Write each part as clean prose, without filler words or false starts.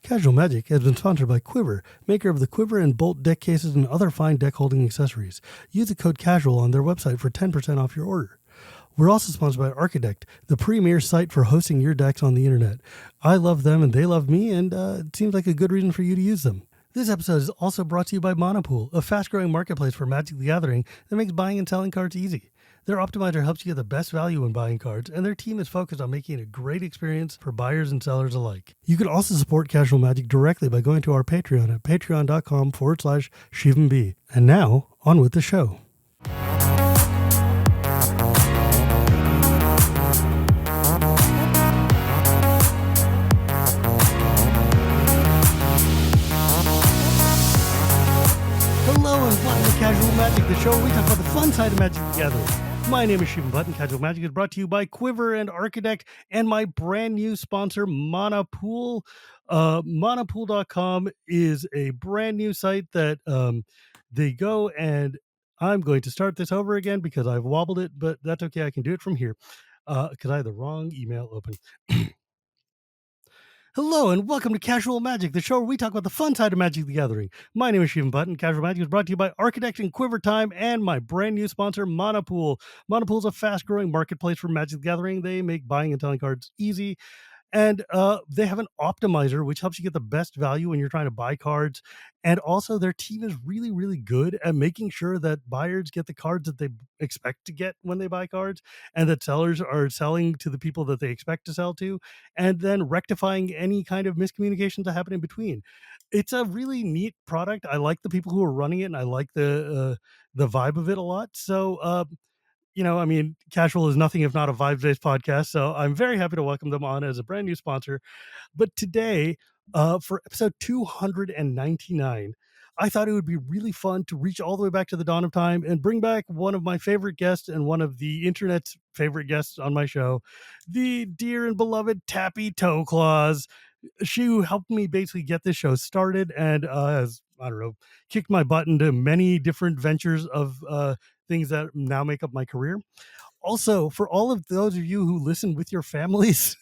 Casual Magic has been sponsored by Quiver, maker of the Quiver and Bolt deck cases and other fine deck holding accessories. Use the code CASUAL on their website for 10% off your order. We're also sponsored by Architect, the premier site for hosting your decks on the internet. I love them and they love me, and it seems like a good reason for you to use them. This episode is also brought to you by Monopool, a fast-growing marketplace for Magic the Gathering that makes buying and selling cards easy. Their optimizer helps you get the best value when buying cards, and their team is focused on making it a great experience for buyers and sellers alike. You can also support Casual Magic directly by going to our Patreon at patreon.com/ShivamB. And now, on with the show. Hello and welcome to Casual Magic, the show where we talk about the fun side of Magic the Gathering. My name is Shivam, Bhatt, and Casual Magic is brought to you by Quiver and Architect and my brand new sponsor, Monopool. Monopool.com is a brand new site that they go, and I'm going to start this over again because I've wobbled it, but that's okay. I can do it from here because I have the wrong email open. Hello and welcome to Casual Magic, the show where we talk about the fun side of Magic the Gathering. My name is Shivam Bhatt, and Casual Magic is brought to you by Architect and Quiver Time and my brand new sponsor, Monopool. Monopool is a fast-growing marketplace for Magic the Gathering. They make buying and selling cards easy, and they have an optimizer which helps you get the best value when you're trying to buy cards. And also their team is really, really good at making sure that buyers get the cards that they expect to get when they buy cards, and that sellers are selling to the people that they expect to sell to, and then rectifying any kind of miscommunications that happen in between. It's a really neat product. I like the people who are running it, and I like the vibe of it a lot. So Casual is nothing if not a vibes-based podcast, so I'm very happy to welcome them on as a brand new sponsor. But today, for episode 299, I thought it would be really fun to reach all the way back to the dawn of time and bring back one of my favorite guests and one of the internet's favorite guests on my show, the dear and beloved Tappy Toe Claws. She helped me basically get this show started and has, I don't know, kicked my butt into many different ventures of things that now make up my career. Also, for all of those of you who listen with your families,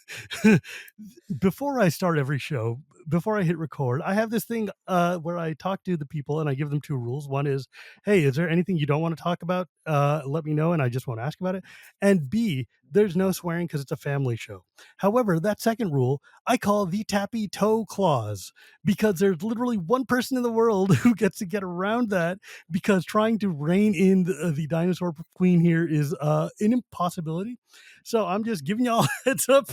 before I start every show, before I hit record, I have this thing where I talk to the people and I give them two rules. One is, hey, is there anything you don't want to talk about? Let me know and I just won't ask about it. And B, there's no swearing because it's a family show. However, that second rule, I call the Tappy Toe Claws, because there's literally one person in the world who gets to get around that, because trying to rein in the dinosaur queen here is an impossibility. So I'm just giving y'all a heads up.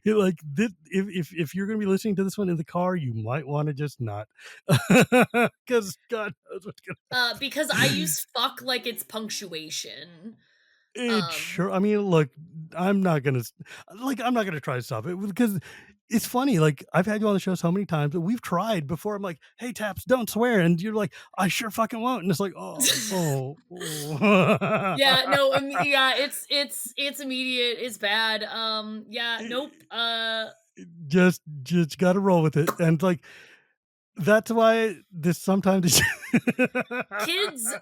Like this, if you're going to be listening to this one in the car, you might want to just not, because God knows what's going to. Because I use fuck like it's punctuation. Sure. I mean, look, I'm not gonna try to stop it, because it's funny. Like, I've had you on the show so many times, but we've tried before. I'm like, hey, Taps, don't swear, and you're like, I sure fucking won't. And it's like, oh. Yeah, no, yeah, it's immediate. It's bad. Yeah, nope. Just gotta roll with it, and like. That's why this sometimes kids,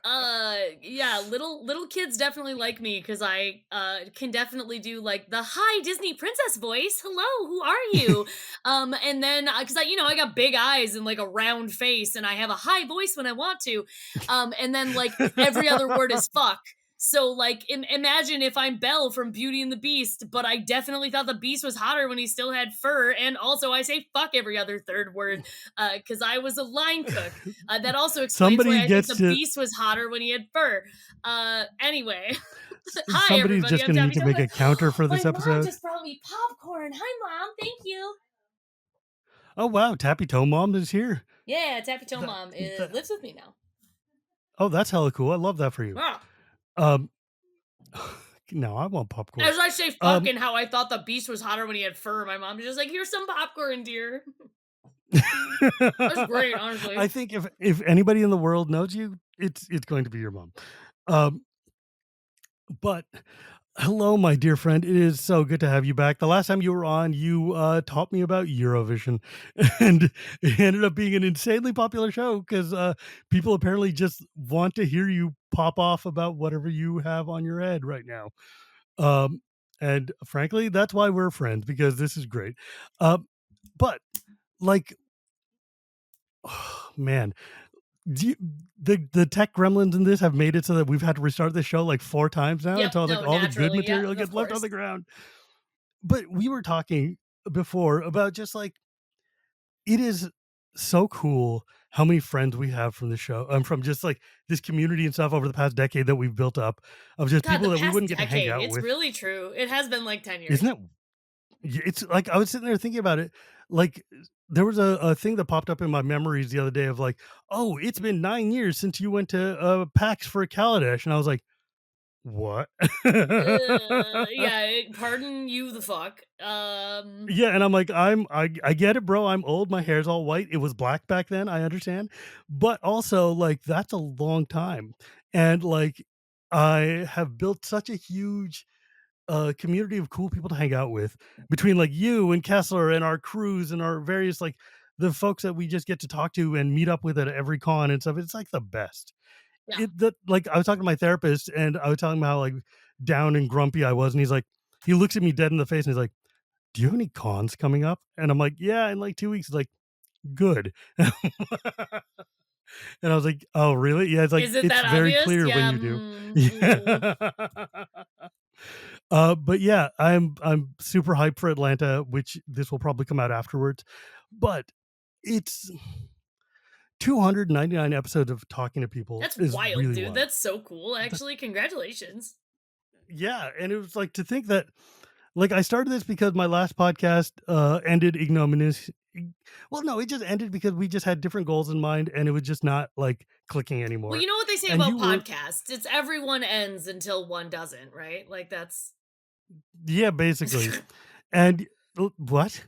yeah, little kids definitely like me because I can definitely do like the hi Disney princess voice. Hello, who are you? And then because I got big eyes and like a round face, and I have a high voice when I want to. And then like every other word is fuck. So, like, imagine if I'm Belle from Beauty and the Beast, but I definitely thought the Beast was hotter when he still had fur, and also I say fuck every other third word, because I was a line cook. That also explains why I think the Beast was hotter when he had fur. Anyway. Hi, somebody's everybody. just going to need to make a counter for this episode. Mom just brought me popcorn. Hi, Mom. Thank you. Oh, wow. Tappy Toe Mom is here. Yeah, Tappy Toe Mom lives with me now. Oh, that's hella cool. I love that for you. Wow. No, I want popcorn. As I say fucking how I thought the Beast was hotter when he had fur, my mom was just like, here's some popcorn, dear. That's great, honestly. I think if anybody in the world knows you, it's going to be your mom. But hello, my dear friend. It is so good to have you back. The last time you were on, you taught me about Eurovision, and it ended up being an insanely popular show because people apparently just want to hear you pop off about whatever you have on your head right now. And frankly, that's why we're friends, because this is great. But like, oh, man, do you, the tech gremlins in this have made it so that we've had to restart this show like 4 times now Yep, until like no, all the good naturally, yeah, material of gets left on course. the ground. But we were talking before about just like it is so cool how many friends we have from the show. From just like this community and stuff over the past decade that we've built up of just God, the people that we past wouldn't get to hang decade, out it's with. really true. It has been like 10 years. Isn't it? It's like I was sitting there thinking about it. Like there was a thing that popped up in my memories the other day of like, oh, it's been 9 years since you went to PAX for Kaladesh. And I was like, what? Yeah, pardon you the fuck. Yeah, and I'm like, I get it, bro. I'm old. My hair's all white. It was black back then. I understand, but also like that's a long time, and like I have built such a huge community of cool people to hang out with between like you and Kessler and our crews and our various like the folks that we just get to talk to and meet up with at every con and stuff. It's like the best. Yeah. It that like I was talking to my therapist and I was telling him how like down and grumpy I was, and he's like, he looks at me dead in the face and he's like, do you have any cons coming up? And I'm like, yeah, in like 2 weeks. He's like, good. And I was like, oh, really? Yeah, it's like, Is it it's that very obvious? clear when Yeah, you do. ooh. Yeah. But yeah, I'm super hyped for Atlanta, which this will probably come out afterwards. But it's 299 episodes of talking to people That's is wild, really dude. wild. That's so cool, actually. Congratulations. Yeah, and it was like to think that like I started this because my last podcast ended ignominious. Well, no, it just ended because we just had different goals in mind and it was just not like clicking Well, anymore. you know what they say And about you were podcasts? It's everyone ends until one doesn't, right? Like that's yeah, basically. And what?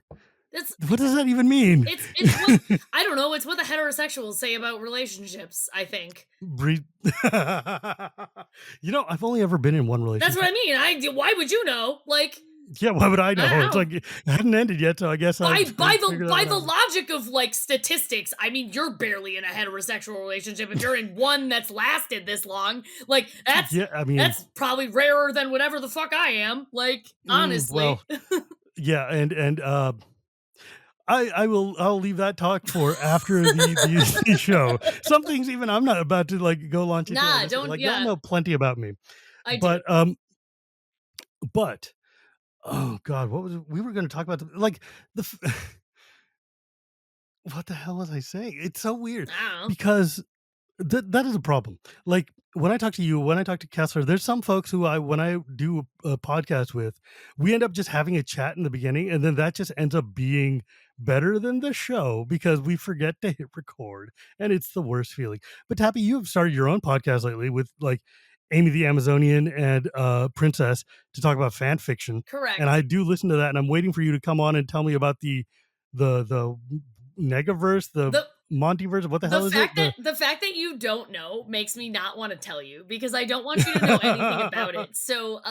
it's What does that even mean? it's what I don't know, it's what the heterosexuals say about relationships, I think. Breathe. I've only ever been in one That's what I relationship. mean. Why would you know? Like Yeah, why would I know? It's I like it hadn't ended yet, so I guess I'd figure that by one the out. logic of like statistics, I mean you're barely in a heterosexual relationship if you're in one that's lasted this long. Like Yeah, I mean, that's probably rarer than whatever the fuck I am. Like well, honestly. yeah, and I'll leave that talk for after the show. Some things even I'm not about to like go launch into on Nah, this. don't Like y'all yeah, know plenty about me. I do. But oh god, what was we were going to talk about like the what the hell was I saying? It's so weird I don't know. because that is a problem. Like when I talk to you, when I talk to Kessler, there's some folks who when I do a podcast with, we end up just having a chat in the beginning, and then that just ends up being better than the show because we forget to hit record, and it's the worst feeling. But Tappy, you have started your own podcast lately with like Amy the Amazonian and Princess to talk about fan fiction, and I Correct. do listen to that, and I'm waiting for you to come on and tell me about the Negaverse, the The Montyverse. What the hell is it? the fact that you don't know makes me not want to tell you because I don't want you to know anything about it. So,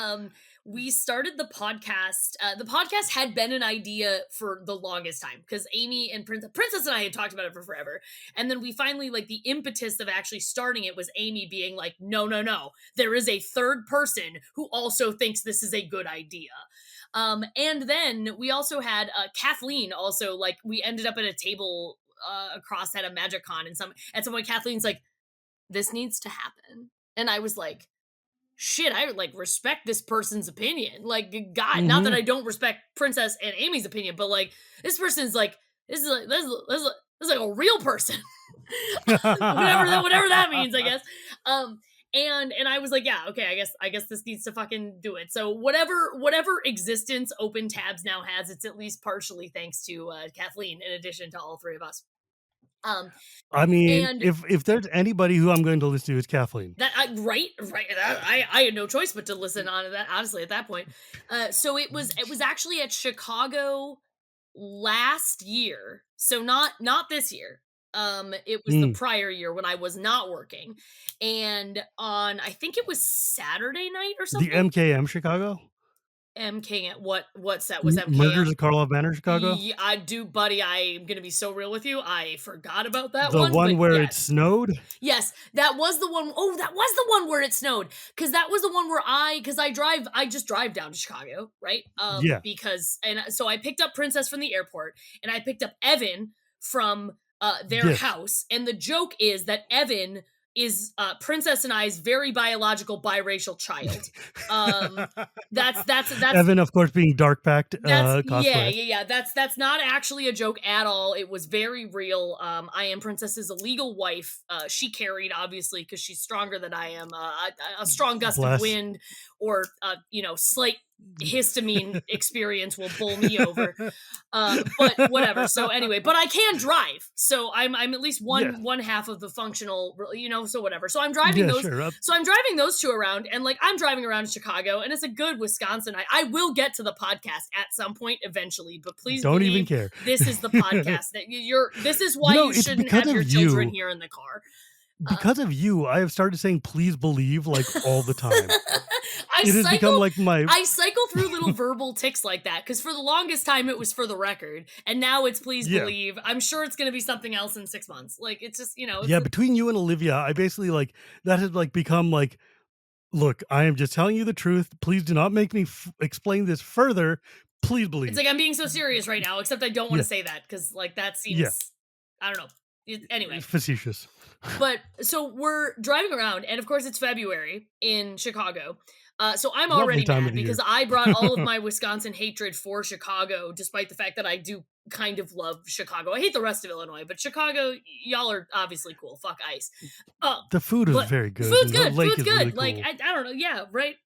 we started the podcast. The podcast had been an idea for the longest time because Amy and Princess and I had talked about it for forever, and then we finally like the impetus of actually starting it was Amy being like, "No, no, no, there is a third person who also thinks this is a good idea." And then we also had Kathleen. Also, like we ended up at a table across at a Magic Con, and at some point Kathleen's like, "This needs to happen," and I was like, "Shit, I like respect this person's opinion." Like, God, not that Mhm. I don't respect Princess and Amy's opinion, but like this person's like, this is like a real person, whatever that means, I guess. Um, and I was like, yeah, okay, I guess this needs to fucking do it. So whatever existence Open Tabs now has, it's at least partially thanks to Kathleen, in addition to all three of us. Um, I mean, and if there's anybody who I'm going to listen to, it's Kathleen. that right. I had no choice but to listen on to that. Honestly, at that point, so it was actually at Chicago last year. So not this year. It was the Mm. prior year when I was not working, and on I think it was Saturday night or The something. MKM Chicago? MK, what set was Murders MKM? at Karlov Manor, Chicago? Yeah, I do, buddy. I'm gonna be so real with you. I forgot about that The one, but one where it yes. snowed? Yes, that was the one. Oh, that was the one where it snowed. Cause that was the one where cause I just drive down to Chicago, right? Yeah. Because, and so I picked up Princess from the airport and I picked up Evan from their Yes. house. And the joke is that Evan is Princess and I's very biological biracial child. That's Evan, of course, being dark packed cosplay. yeah. That's not actually a joke at all. It was very real. I am Princess's illegal wife. She carried, obviously, because she's stronger than I am. A strong gust of Bless. wind or slight histamine experience will bowl me over. But whatever. So anyway, but I can drive. So I'm at least one half of the functional, so whatever. So I'm driving those. Sure. So I'm driving those two around, and like I'm driving around in Chicago, and it's a good Wisconsin. I will get to the podcast at some point eventually, but please don't even care. This is the podcast that you're. This is why you shouldn't have your children here in the car. Because of you, I have started saying "please believe" like all the time. I cycle through little verbal tics like that because for the longest time it was for the record, and now it's please believe. I'm sure it's going to be something else in 6 months. Like it's just between you and Olivia, I basically like that has like become like, look, I am just telling you the truth. Please do not make me explain this further. Please believe. It's like I'm being so serious right now, except I don't want to say that because like that seems I don't know. Anyway, facetious. But so we're driving around, and of course it's February in Chicago. So I'm Lovely already time mad of the because year. I brought all of my Wisconsin hatred for Chicago, despite the fact that I do kind of love Chicago. I hate the rest of Illinois, but Chicago, y'all are obviously cool. Fuck ice. The food is very good. Food's good. Food's good. Really like cool. I don't know. Yeah, right.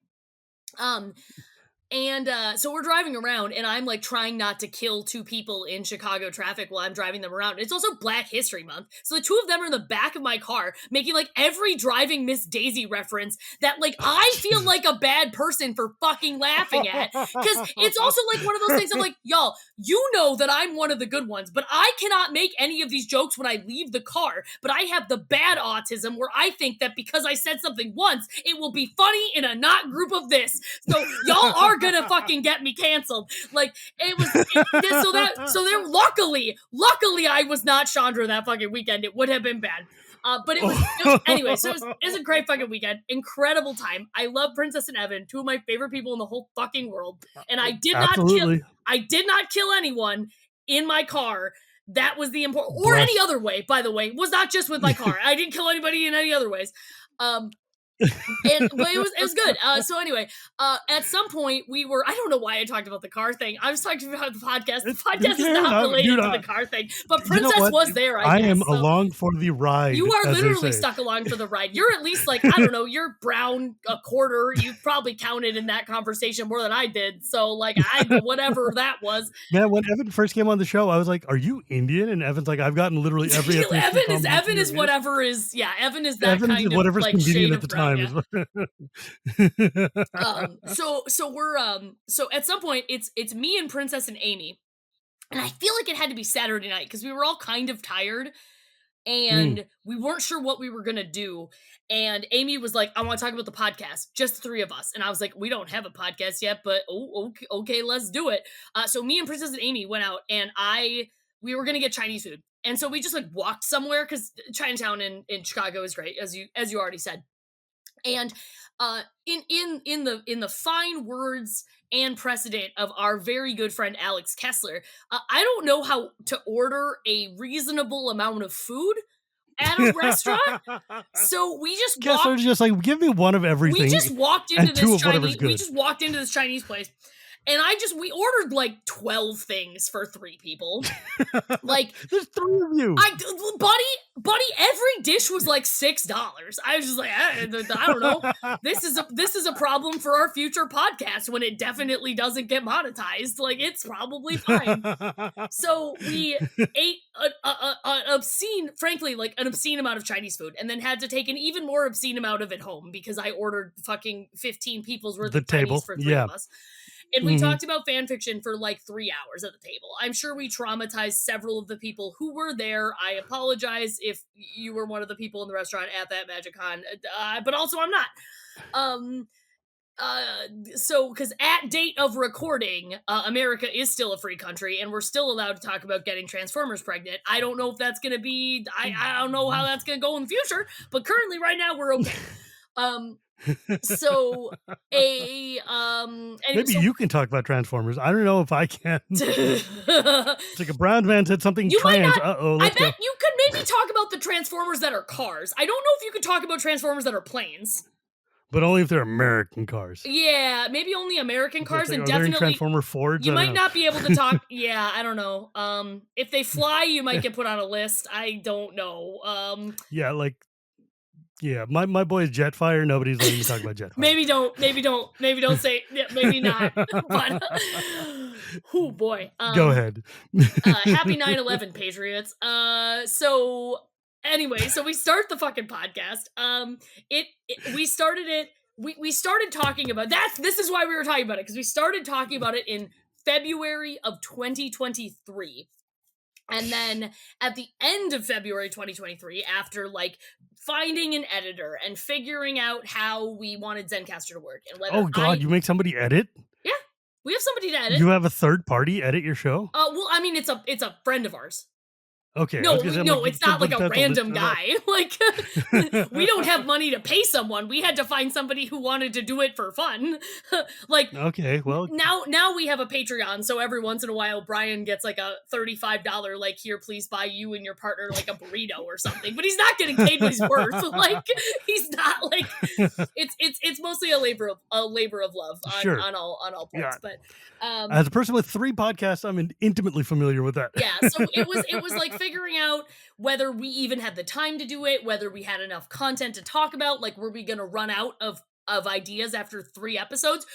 And so we're driving around, and I'm like trying not to kill two people in Chicago traffic while I'm driving them around. It's also Black History Month, so the two of them are in the back of my car making like every driving Miss Daisy reference that like I feel like a bad person for fucking laughing at. Because it's also like one of those things I'm like, y'all, you know that I'm one of the good ones, but I cannot make any of these jokes when I leave the car. But I have the bad autism where I think that because I said something once, it will be funny in a not group of this. So y'all are gonna fucking get me canceled. Like so there luckily I was not Chandra that fucking weekend. It would have been bad. But it was anyway, so it was a great fucking weekend. Incredible time. I love Princess and Evan, two of my favorite people in the whole fucking world. And I did not kill anyone in my car. That was the important, or any other way, by the way. It was not just with my car. I didn't kill anybody in any other ways. But it was good. So anyway, at some point I don't know why I talked about the car thing. I was talking about the podcast. The podcast is not related to the car thing, but Princess was there. I guess. Am along for the ride. You are literally stuck along for the ride. You're at least like, I don't know, you're brown a quarter. You probably counted in that conversation more than I did. So like, whatever that was. Man, when Evan first came on the show, I was like, "Are you Indian?" And Evan's like, "I've gotten literally every ethnicity." Evan is whatever is. Yeah, Evan is that kind of whatever's like convenient shade at the of brown. time. So at some point it's me and Princess and Amy, and I feel like it had to be Saturday night because we were all kind of tired and we weren't sure what we were gonna do. And Amy was like, "I want to talk about the podcast, just the three of us." And I was like, "We don't have a podcast yet, but okay, let's do it." So me and Princess and Amy went out, and we were gonna get Chinese food, and so we just like walked somewhere because Chinatown in Chicago is great, as you already said. And in the fine words and precedent of our very good friend Alex Kessler, I don't know how to order a reasonable amount of food at a restaurant. So we just Kessler's just like, give me one of everything. We just walked into this Chinese place. And we ordered like 12 things for 3 people. Like, there's 3 of you. Buddy, every dish was like $6. I was just like, I don't know. This is a problem for our future podcast when it definitely doesn't get monetized. Like, it's probably fine. So we ate an obscene amount of Chinese food, and then had to take an even more obscene amount of it home because I ordered fucking 15 people's worth of Chinese for 3 of us. And we talked about fan fiction for like 3 hours at the table. I'm sure we traumatized several of the people who were there. I apologize if you were one of the people in the restaurant at that MagicCon, but also I'm not. So because at date of recording, America is still a free country, and we're still allowed to talk about getting Transformers pregnant. I don't know if that's gonna be. I don't know how that's gonna go in the future, but currently, right now, we're okay. So Maybe you can talk about Transformers. I don't know if I can. It's like a brown man said something you trans. Might not, Uh-oh, let's I bet you could maybe talk about the Transformers that are cars. I don't know if you could talk about Transformers that are planes. But only if they're American cars. Yeah, maybe only American cars, and definitely Transformer Fords. You might not be able to talk. Yeah, I don't know. If they fly, you might get put on a list. I don't know. Yeah, like, yeah, my boy is Jetfire. Nobody's letting me talk about Jetfire. maybe don't say. Yeah, maybe not. But oh boy. Go ahead. Happy 9/11, Patriots. So anyway, so we start the fucking podcast. We started it. We started talking about this is why we were talking about it, because we started talking about it in February of 2023. And then at the end of February 2023, after like finding an editor and figuring out how we wanted Zencastr to work and whether Oh god, you make somebody edit? Yeah. We have somebody to edit. You have a third party edit your show? Well, I mean, it's a friend of ours. Okay. No, it's not like a random guy. Like, we don't have money to pay someone. We had to find somebody who wanted to do it for fun. Like, okay, well, now we have a Patreon, so every once in a while Brian gets like a $35 like, here, please buy you and your partner like a burrito or something. But he's not getting paid what he's worth. Like, he's not like it's mostly a labor of love on all points. Yeah. But as a person with 3 podcasts, I'm intimately familiar with that. Yeah, so it was like figuring out whether we even had the time to do it, whether we had enough content to talk about, like, were we gonna run out of ideas after 3 episodes?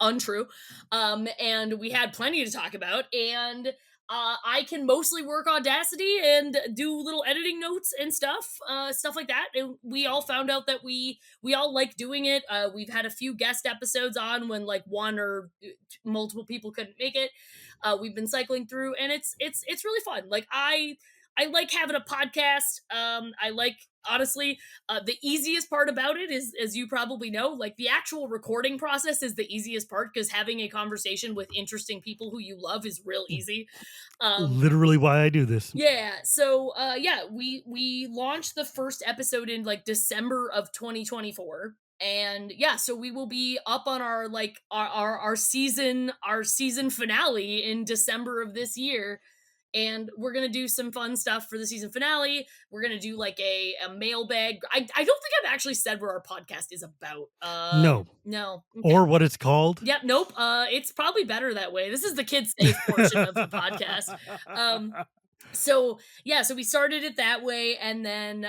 Untrue. And we had plenty to talk about, and I can mostly work Audacity and do little editing notes and stuff like that. And we all found out that we all like doing it. We've had a few guest episodes on when like one or multiple people couldn't make it. We've been cycling through, and it's really fun. Like, I like having a podcast. I like, honestly, the easiest part about it is, as you probably know, like, the actual recording process is the easiest part, because having a conversation with interesting people who you love is real easy. Literally why I do this. Yeah. So, we launched the first episode in like December of 2024. And yeah, so we will be up on our like our season finale in December of this year. And we're going to do some fun stuff for the season finale. We're going to do like a mailbag. I don't think I've actually said what our podcast is about. No. Okay. Or what it's called. Yep. Nope. It's probably better that way. This is the kids safe portion of the podcast. So we started it that way. And then,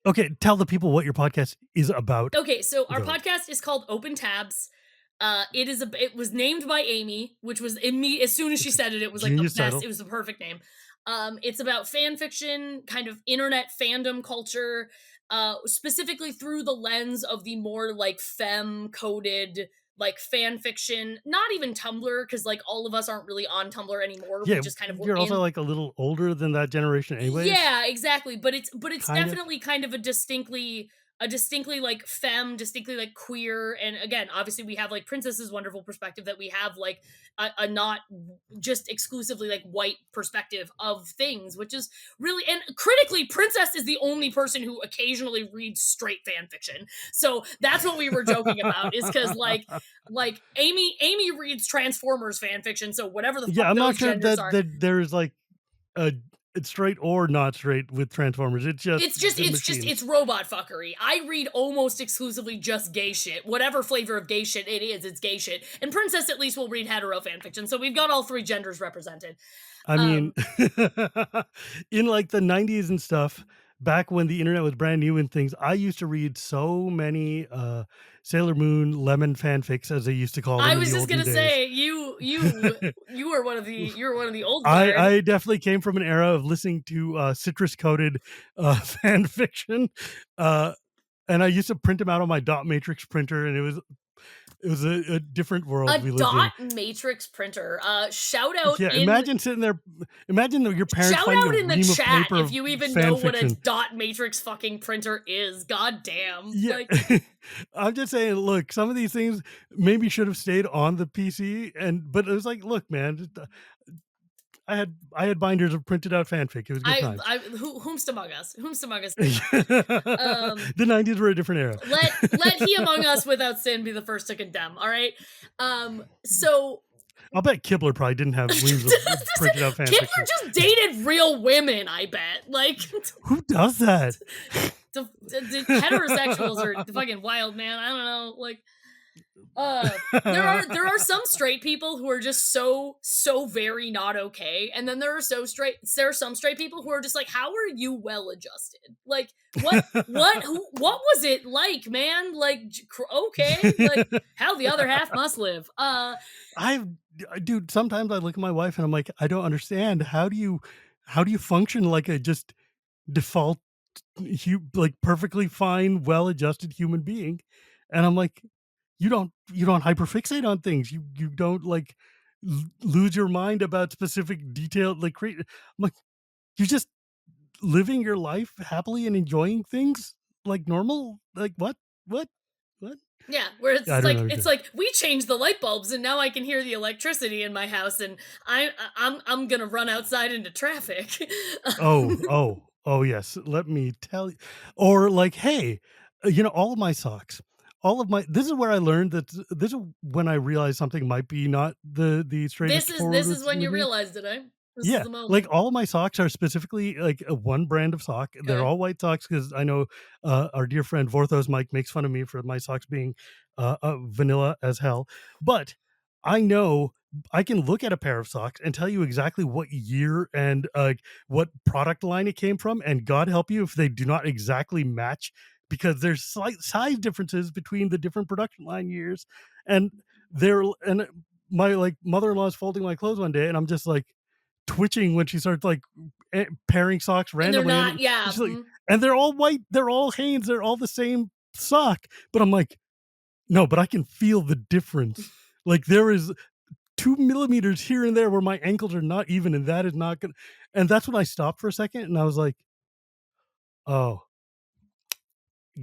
okay, tell the people what your podcast is about. Okay, so our podcast is called Open Tabs. It was named by Amy, which was in me as soon as she said it. It was like the best. Title. It was the perfect name. It's about fan fiction, kind of internet fandom culture, specifically through the lens of the more like femme coded like fan fiction, not even Tumblr, because like all of us aren't really on Tumblr anymore. Yeah, we just kind of you're also like a little older than that generation anyway. Yeah, exactly. But it's definitely kind of a distinctly like femme, distinctly like queer, and again, obviously we have like Princess's wonderful perspective, that we have like a not just exclusively like white perspective of things, which is really, and critically, Princess is the only person who occasionally reads straight fan fiction. So that's what we were joking about, is because like Amy reads Transformers fan fiction, so whatever the fuck I'm not sure that there's like it's straight or not straight with Transformers. It's robot fuckery. I read almost exclusively just gay shit. Whatever flavor of gay shit it is, it's gay shit. And Princess at least will read hetero fanfiction. So we've got all 3 genders represented. I mean, in like the 90s and stuff, back when the internet was brand new and things, I used to read so many Sailor Moon lemon fanfics, as they used to call them. I was just gonna say, you were one of the old ones. I definitely came from an era of listening to citrus coated fan fiction, and I used to print them out on my dot matrix printer, and it was It was a different A world we lived dot in. matrix printer. Yeah, imagine sitting there, imagine your parents Shout finding a out in the ream of chat paper if of you even know fan what a fiction. dot matrix fucking printer is. God damn. Yeah. Like, I'm just saying, look, some of these things maybe should have stayed on the PC, but it was like, look, man, I had binders of printed out fanfic. It was good times. whomst among us? Whomst among us didn't? Um, The 90s were a different era. let he among us without sin be the first to condemn. All right. So I'll bet Kibler probably didn't have reams of printed out fan Kibler fiction. just dated real women. I bet. Like, Who does that? the heterosexuals are fucking wild, man. I don't know. Like, there are some straight people who are just so very not okay, and then there are some straight people who are just like, how are you well adjusted? Like, what was it like, man? Like, okay, like how the other half must live. I dude, sometimes I look at my wife and I'm like, I don't understand. How do you function like a just default like perfectly fine, well-adjusted human being? And I'm like, you don't hyperfixate on things. You don't like lose your mind about specific detail. I'm like, you're just living your life happily and enjoying things like normal. Like what, what? Yeah, where I don't it's understand. like we changed the light bulbs and now I can hear the electricity in my house and I'm gonna run outside into traffic. Oh, yes. Let me tell you. Or like, hey, all of my socks, this is where I learned that this is when I realized something might be not the straightest forward This is when with you me. realized it, eh? This is Yeah, the like moment. all of my socks are specifically like a one brand of sock. They're Okay. all white socks because I know our dear friend Vorthos Mike makes fun of me for my socks being vanilla as hell. But I know I can look at a pair of socks and tell you exactly what year and what product line it came from. And God help you if they do not exactly match because there's slight size differences between the different production line years. And and my like mother-in-law is folding my clothes one day and I'm just like twitching when she starts like pairing socks And they're randomly, and not, yeah. she's like, and they're all white, they're all Hanes, they're all the same sock. But I'm like, no, but I can feel the difference. Like there is 2 millimeters here and there where my ankles are not even, and that is not gonna. And that's when I stopped for a second, and I was like, oh,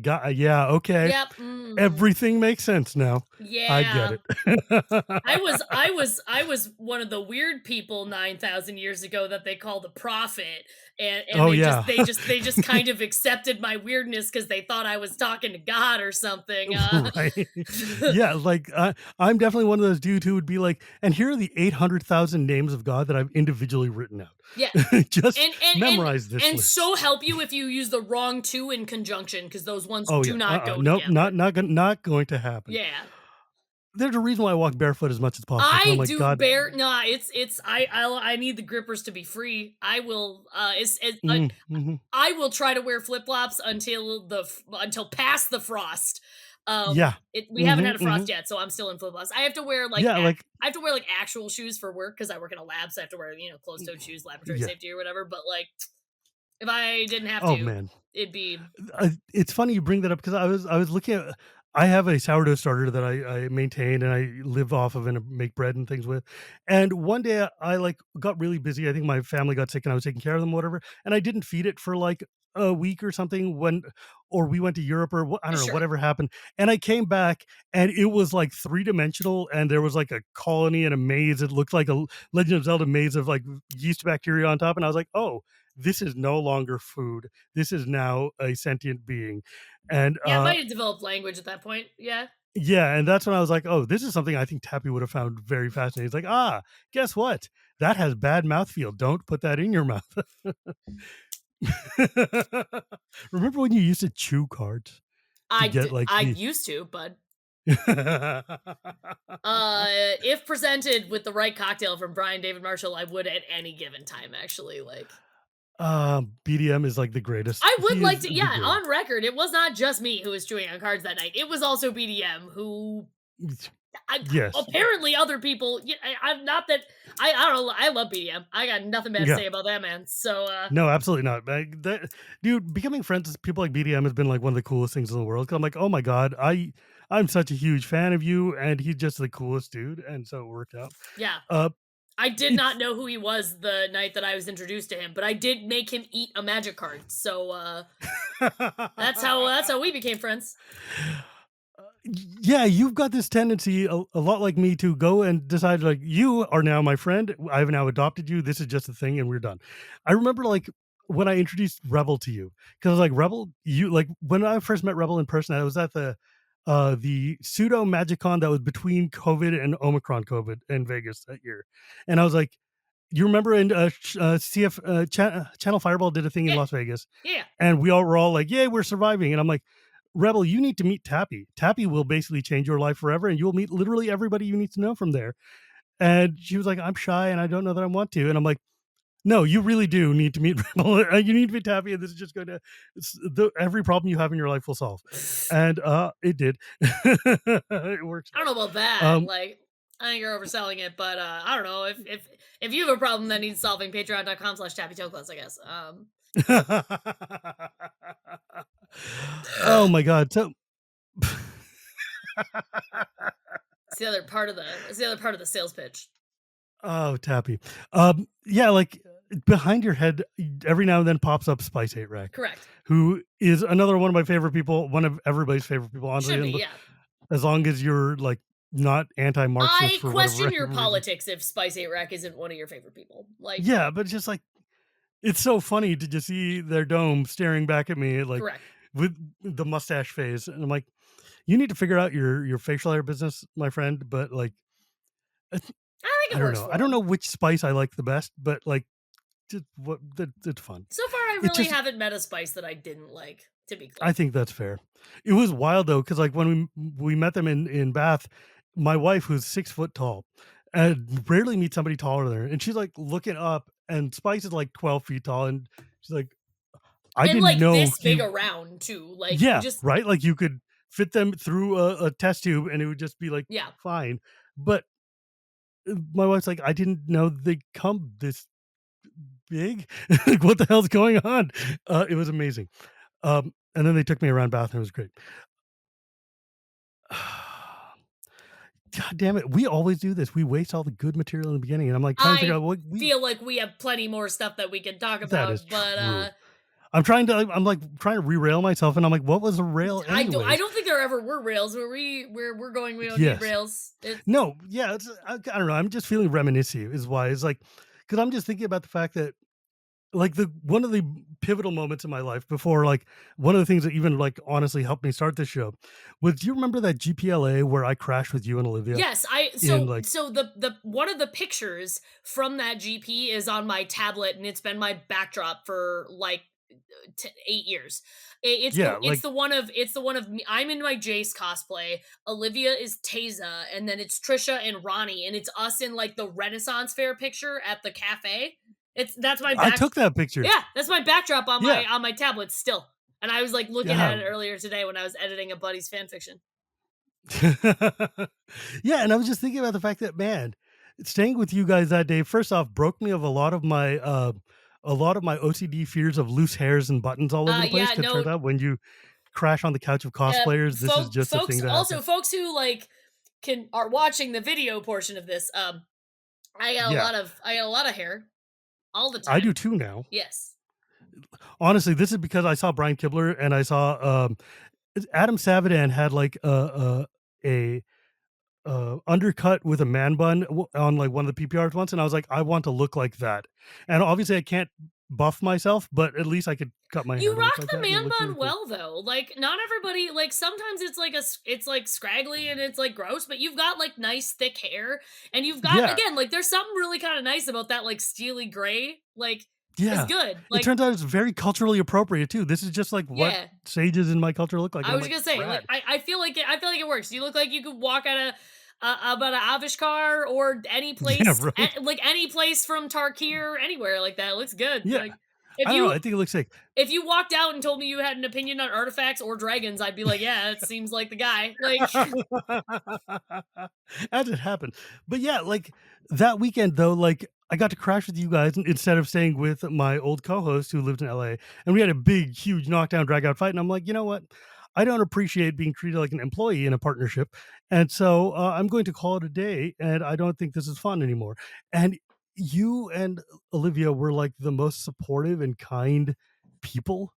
God, yeah, okay, Yep. Mhm. everything makes sense now. I get Yeah. it. I was one of the weird people 9,000 years ago that they call the prophet, and Oh yeah. they just kind of accepted my weirdness because they thought I was talking to God or something. Right. Yeah, like, I'm definitely one of those dudes who would be like, "And here are the 800,000 names of God that I've individually written out. Yeah, Just and and and memorize this and so list." help you if you use the wrong two in conjunction because those ones Oh, do yeah. not go Nope, together. not going to happen. Yeah. There's a reason why I walk barefoot as much as possible because 'cause I'm I like, do "God." bear nah, it's I need the grippers to be free. I will Mhm. I will try to wear flip-flops until past the frost. Yeah. We haven't had Mhm, a frost mhm. yet, so I'm still in flip-flops. I have to wear Yeah, like I have to wear like actual shoes for work because I work in a lab, so I have to wear, closed-toed shoes, laboratory yeah. safety or whatever. But like if I didn't have Oh, to, man. it'd be It's funny you bring that up because I was looking at. I have a sourdough starter that I maintain and I live off of and make bread and things with. And one day I like got really busy. I think my family got sick and I was taking care of them, whatever. And I didn't feed it for like a week or something or we went to Europe or I don't know, sure. whatever happened. And I came back and it was like three-dimensional and there was like a colony and a maze. It looked like a Legend of Zelda maze of like yeast bacteria on top. And I was like, oh, this is no longer food. This is now a sentient being. And Yeah, it might have developed language at that point. Yeah. yeah, and that's when I was like, oh, this is something I think Tappy would have found very fascinating. He's like, guess what? That has bad mouthfeel. Don't put that in your mouth. Remember when you used to chew cards to get like I the used to, but if presented with the right cocktail from Brian David Marshall, I would at any given time, actually. Like, BDM is like the greatest. I would He like is to, the yeah, greatest. on record, it was not just me who was chewing on cards that night. It was also BDM who, Yes. apparently other people, I'm not that, I don't know, I love BDM. I got nothing bad to Yeah. say about that man. So, No, absolutely not. Like, dude, becoming friends with people like BDM has been like one of the coolest things in the world. 'Cause I'm like, oh my god, I'm such a huge fan of you, and he's just the coolest dude, and so it worked out. Yeah. Uh, I did not it's know who he was the night that I was introduced to him, but I did make him eat a magic card. So that's how we became friends. yeah, you've got this tendency a lot like me to go and decide like you are now my friend. I've now adopted you. This is just a thing, and we're done. I remember like when I introduced Rebel to you because like Rebel, you like when I first met Rebel in person. I was at the pseudo MagicCon that was between COVID and Omicron COVID in Vegas that year, and I was like, you remember in CF Channel Fireball did a thing in Yeah. Las Vegas, Yeah. and we all were all like, "Yay, we're surviving!" And I'm like, "Rebel, you need to meet Tappy. Tappy will basically change your life forever, and you'll meet literally everybody you need to know from there." And she was like, "I'm shy, and I don't know that I want to." And I'm like, "No, you really do need to meet Rebel. You need to meet Tappy, and this is just going to every problem you have in your life will solve." And it did. It works I don't out. know about that. Um, Like, I think you're overselling it, but I don't know if you have a problem that needs solving. Patreon.com/Tappy Toe Claws, I guess. oh my god! So It's the other part of the sales pitch. Oh, Tappy. Yeah, like behind your head, every now and then pops up Spice 8 Rack, Correct. who is another one of my favorite people, one of everybody's favorite people, honestly. Should be, And yeah. as long as you're like not anti-Marxist I for whatever question your reason. politics if Spice 8 Rack isn't one of your favorite people. Like, Yeah, but it's just like it's so funny to just see their dome staring back at me like correct. with the mustache phase. And I'm like, you need to figure out your facial hair business, my friend. But like I I think it don't works know. I for don't him. know which spice I like the best, but like just what it's fun. So far, I It's really just haven't met a Spice that I didn't like, to be I clear. think that's fair. It was wild though, because like when we met them in Bath, my wife who's 6 foot tall, and rarely meet somebody taller than her, and she's like looking up, and Spice is like 12 feet tall, and she's like, I And didn't like know this big you. around too. Like Yeah, just right. Like you could fit them through a test tube, and it would just be like yeah. fine. But my wife's like, I didn't know they come this big. Like, what the hell's going on? It was amazing. And then they took me around Bath, and it was great. God damn it. We always do this. We waste all the good material in the beginning. And I'm like trying to figure I out what we feel like we have plenty more stuff that we could talk that is about, but true. I'm like trying to re-rail myself, and I'm like, what was a rail I anyways? don't think there ever were rails where we're going, we don't need Yes. rails. It's No, yeah, I don't know. I'm just feeling reminiscent is why. It's like because I'm just thinking about the fact that like the one of the pivotal moments in my life before like one of the things that even like honestly helped me start this show was do you remember that GPLA where I crashed with you and Olivia yes, I in so like so the one of the pictures from that GP is on my tablet and it's been my backdrop for like 8 years. yeah, like It's the one of me. I'm in my Jace cosplay. Olivia is Taza, and then it's Trisha and Ronnie, and it's us in like the Renaissance Fair picture at the cafe. It's that's my I back. took that picture. Yeah, that's my backdrop Yeah. on my tablet still. And I was like looking Yeah. at it earlier today when I was editing a buddy's fan fiction. Yeah, and I was just thinking about the fact that man, staying with you guys that day first off broke me of a lot of my OCD fears of loose hairs and buttons all over the place. Yeah, Cause no, turns out when you crash on the couch of cosplayers, this is just a folks thing that also happens. folks who like can are watching the video portion of this. Yeah, I got a lot of hair all the I do time. too now. Yes. Honestly, this is because I saw Brian Kibler and I saw Adam Savadan had like a undercut with a man bun on like one of the PPRs once, and I was like, I want to look like that. And obviously, I can't buff myself, but at least I could cut my hair You to look rock like the that, and it man looks really bun cool. well though. Like not everybody like sometimes it's like scraggly and it's like gross, but you've got like nice thick hair and you've got Yeah, again like there's something really kind of nice about that like steely gray. Like it's yeah. good. It Like turns out it's very culturally appropriate too. This is just like what yeah. sages in my culture look like, and I I'm was like, gonna say, like, rad. I feel like it works. You look like you could walk at about an Avishkar or any Yeah, place, right. like any place from Tarkir, anywhere like that. It looks good. Yeah, Like if I don't know. you I think it looks sick. if you walked out and told me you had an opinion on artifacts or dragons, I'd be like, yeah, it seems like the guy. Like As it happened. But yeah, like that weekend though, like I got to crash with you guys instead of staying with my old co-host who lived in LA. And we had a big, huge knockdown, drag out fight. And I'm like, you know what? I don't appreciate being treated like an employee in a partnership. And so I'm going to call it a day. And I don't think this is fun anymore. And you and Olivia were like the most supportive and kind people.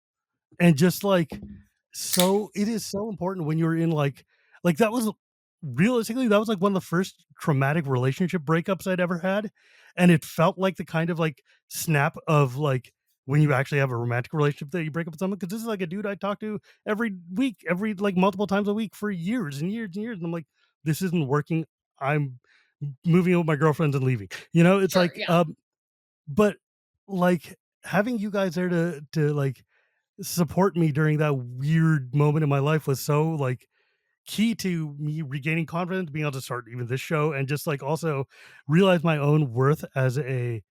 And just like, so it is so important when you're in like that was realistically, that was like one of the first traumatic relationship breakups I'd ever had. And it felt like the kind of like snap of like when you actually have a romantic relationship that you break up with someone. Cause this is like a dude I talk to every week, every like multiple times a week for years and years and years. And I'm like, this isn't working. I'm moving in with my girlfriends and leaving. You know, it's Sure, like, yeah. but like having you guys there to like support me during that weird moment in my life was so like key to me regaining confidence, being able to start even this show, and just like also realize my own worth as a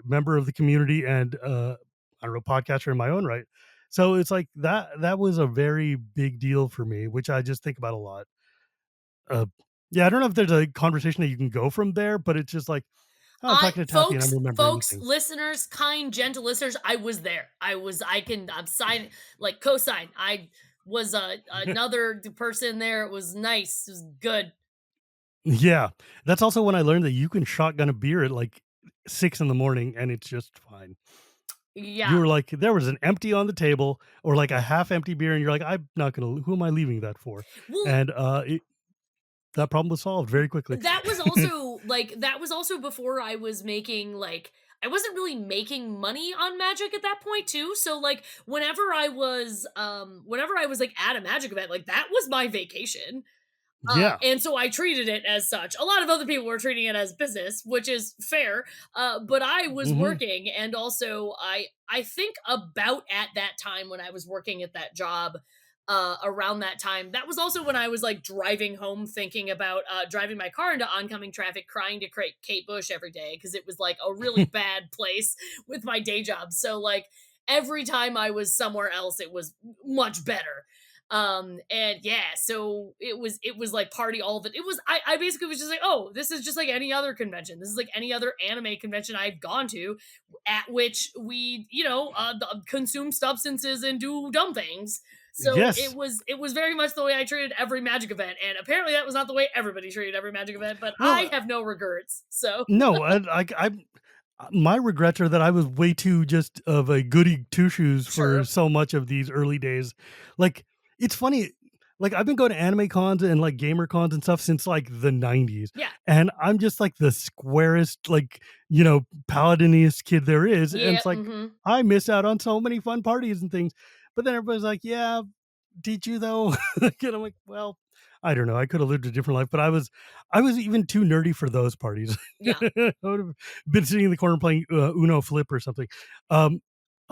member of the community and I don't know, podcaster in my own right. So it's like that was a very big deal for me, which I just think about a lot. Uh, yeah, I don't know if there's a conversation that you can go from there, but it's just like, oh, I'm I talking to Tappy and I'm folks, remembering folks, things. listeners, kind, gentle listeners, I was there. I'm signing, like co-sign. I was another person there. It was nice. It was good. Yeah, that's also when I learned that you can shotgun a beer at like 6 in the morning and it's just fine. You Yeah. were like, there was an empty on the table or like a half empty beer, and you're like, I'm not gonna. Who am I leaving that for? Well, And that problem was solved very quickly. that was also before I was making like I wasn't really making money on Magic at that point too. So like whenever I was like at a Magic event, like that was my vacation. Yeah. And so I treated it as such. A lot of other people were treating it as business, which is fair. But I was Hmm. working, and also I think about at that time when I was working at that job, around that time, that was also when I was like driving home, thinking about driving my car into oncoming traffic, crying to Kate Bush every day because it was like a really bad place with my day job. So like every time I was somewhere else, it was much better. And yeah, so it was like party all of it. I basically was just like, oh, this is just like any other convention. This is like any other anime convention I've gone to, at which we, consume substances and do dumb things. So Yes. it was very much the way I treated every Magic event, and apparently that was not the way everybody treated every Magic event. But I Well, have no regrets. So no, I'm my regrets are that I was way too just of a goody two shoes for sure, so much of these early days. Like, it's funny. Like, I've been going to anime cons and like gamer cons and stuff since like the 90s. yeah, And I'm just like the squarest, like, you know, paladiniest kid there is. And yeah, it's like, mm-hmm. I missed out on so many fun parties and things. But then everybody's like, yeah, did you though? And I'm like, well, I don't know. I could have lived a different life, but I was even too nerdy for those parties. Yeah. I would have been sitting in the corner playing Uno Flip or something. Um,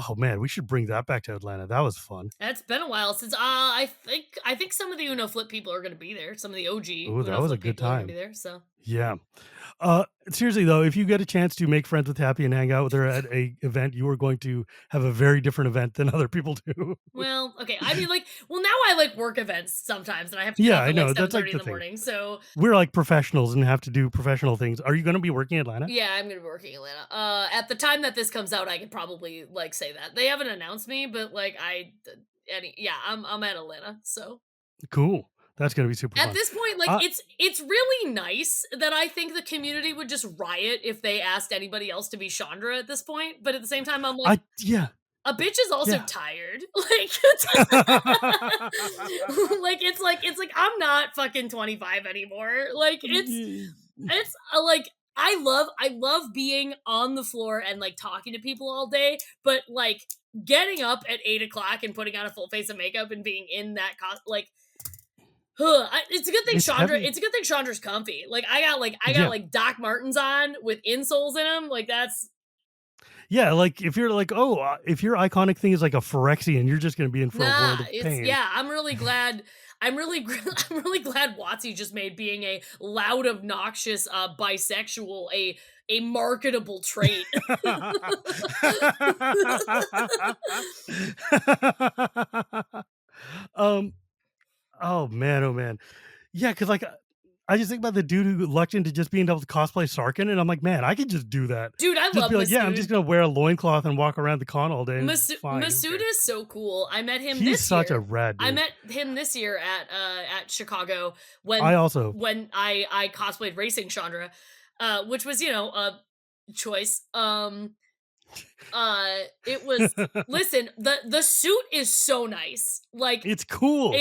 oh man, we should bring that back to Atlanta. That was fun. It's been a while since I think some of the Uno Flip people are going to be there. Some of the OG Oh, that Uno was a Flip good people are going to be time. there. So Yeah. Seriously though, if you get a chance to make friends with Happy and hang out with her at a event, you are going to have a very different event than other people do. well, okay. I mean, like, well, now I like work events sometimes, and I have to get Yeah, up I at like know. seven That's like thirty in the the thing. morning. So We're like professionals and have to do professional things. Are you going to be working in Atlanta? yeah, I'm going to be working in Atlanta. At the time that this comes out, I could probably like say that they haven't announced me, but like yeah, I'm at Atlanta. So Cool. That's going to be super at fun. this point, like Uh, it's really nice that I think the community would just riot if they asked anybody else to be Chandra at this point. But at the same time, I'm like, yeah, a bitch is also yeah. tired. Like, it's like I'm not fucking 25 anymore. Like Ye it's like I love being on the floor and like talking to people all day, but like getting up at 8 o'clock and putting on a full face of makeup and being in that like it's a good thing it's Chandra. heavy. It's a good thing Chandra's comfy. Like I got Yeah. like Doc Martens on with insoles in them. Like that's Yeah, like, if you're like, "Oh, if your iconic thing is like a Phyrexian, you're just gonna be in for a nah. world of It's pain." yeah. I'm really glad. I'm really glad Watsy just made being a loud, obnoxious bisexual a marketable trait. Um, oh man, oh man. Yeah, because like, I just think about the dude who lucked into just being able to cosplay Sarkin, and I'm like, man, I could just do that. Dude, I Just love be like, yeah, I'm just Masood. gonna wear a loincloth and walk around the con all day. And it's fine. Who Masood cares? is so cool. I met him He's this such a year. rad I dude. met him this year at Chicago I also. when I cosplayed Racing Chandra, which was, you know, a choice. It was listen, the suit is so nice. Like It's cool.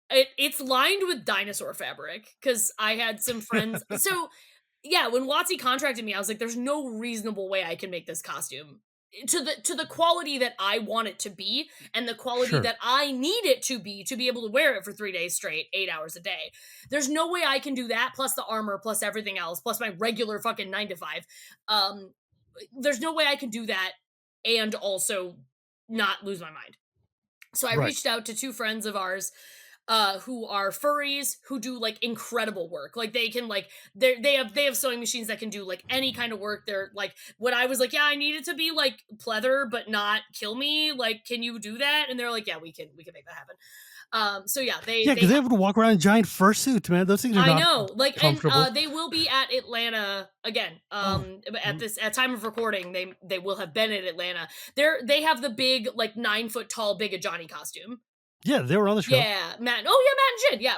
it's lined with dinosaur fabric because I had some friends. So yeah, when Watsy contracted me, I was like, "There's no reasonable way I can make this costume to the quality that I want it to be, and the quality Sure. that I need it to be able to wear it for 3 days straight, 8 hours a day. There's no way I can do that, plus the armor, plus everything else, plus my regular fucking 9 to 5. There's no way I can do that and also not lose my mind. So I Right. reached out to two friends of ours who are furries who do like incredible work. Like they can like they have sewing machines that can do like any kind of work. They're like when I was like, yeah, I need it to be like pleather but not kill me. Like, can you do that? And they're like, yeah, we can make that happen. So yeah, Yeah, because they have to walk around in giant fursuits, man. Those things are I not know, like, comfortable. and they will be at Atlanta again. At time of recording, they will have been at Atlanta. They have the big like 9 foot tall Big Johnny costume. Yeah, they were on the show. Yeah, Matt. Oh yeah, Matt and Jid. Yeah,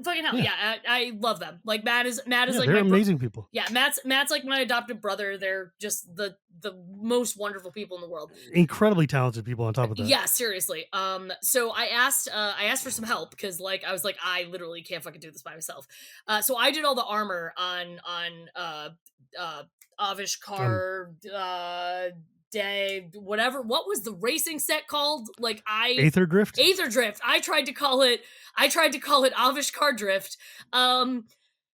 fucking hell. Yeah, I love them. Like Matt is like they're my amazing people. Yeah, Matt's like my adopted brother. They're just the most wonderful people in the world. Incredibly talented people on top of that. Yeah, seriously. So I asked for some help because like I was like I literally can't fucking do this by myself. So I did all the armor on Avishkar day whatever. What was the racing set called? Like Aether Drift. I tried to call it Avishkar Drift.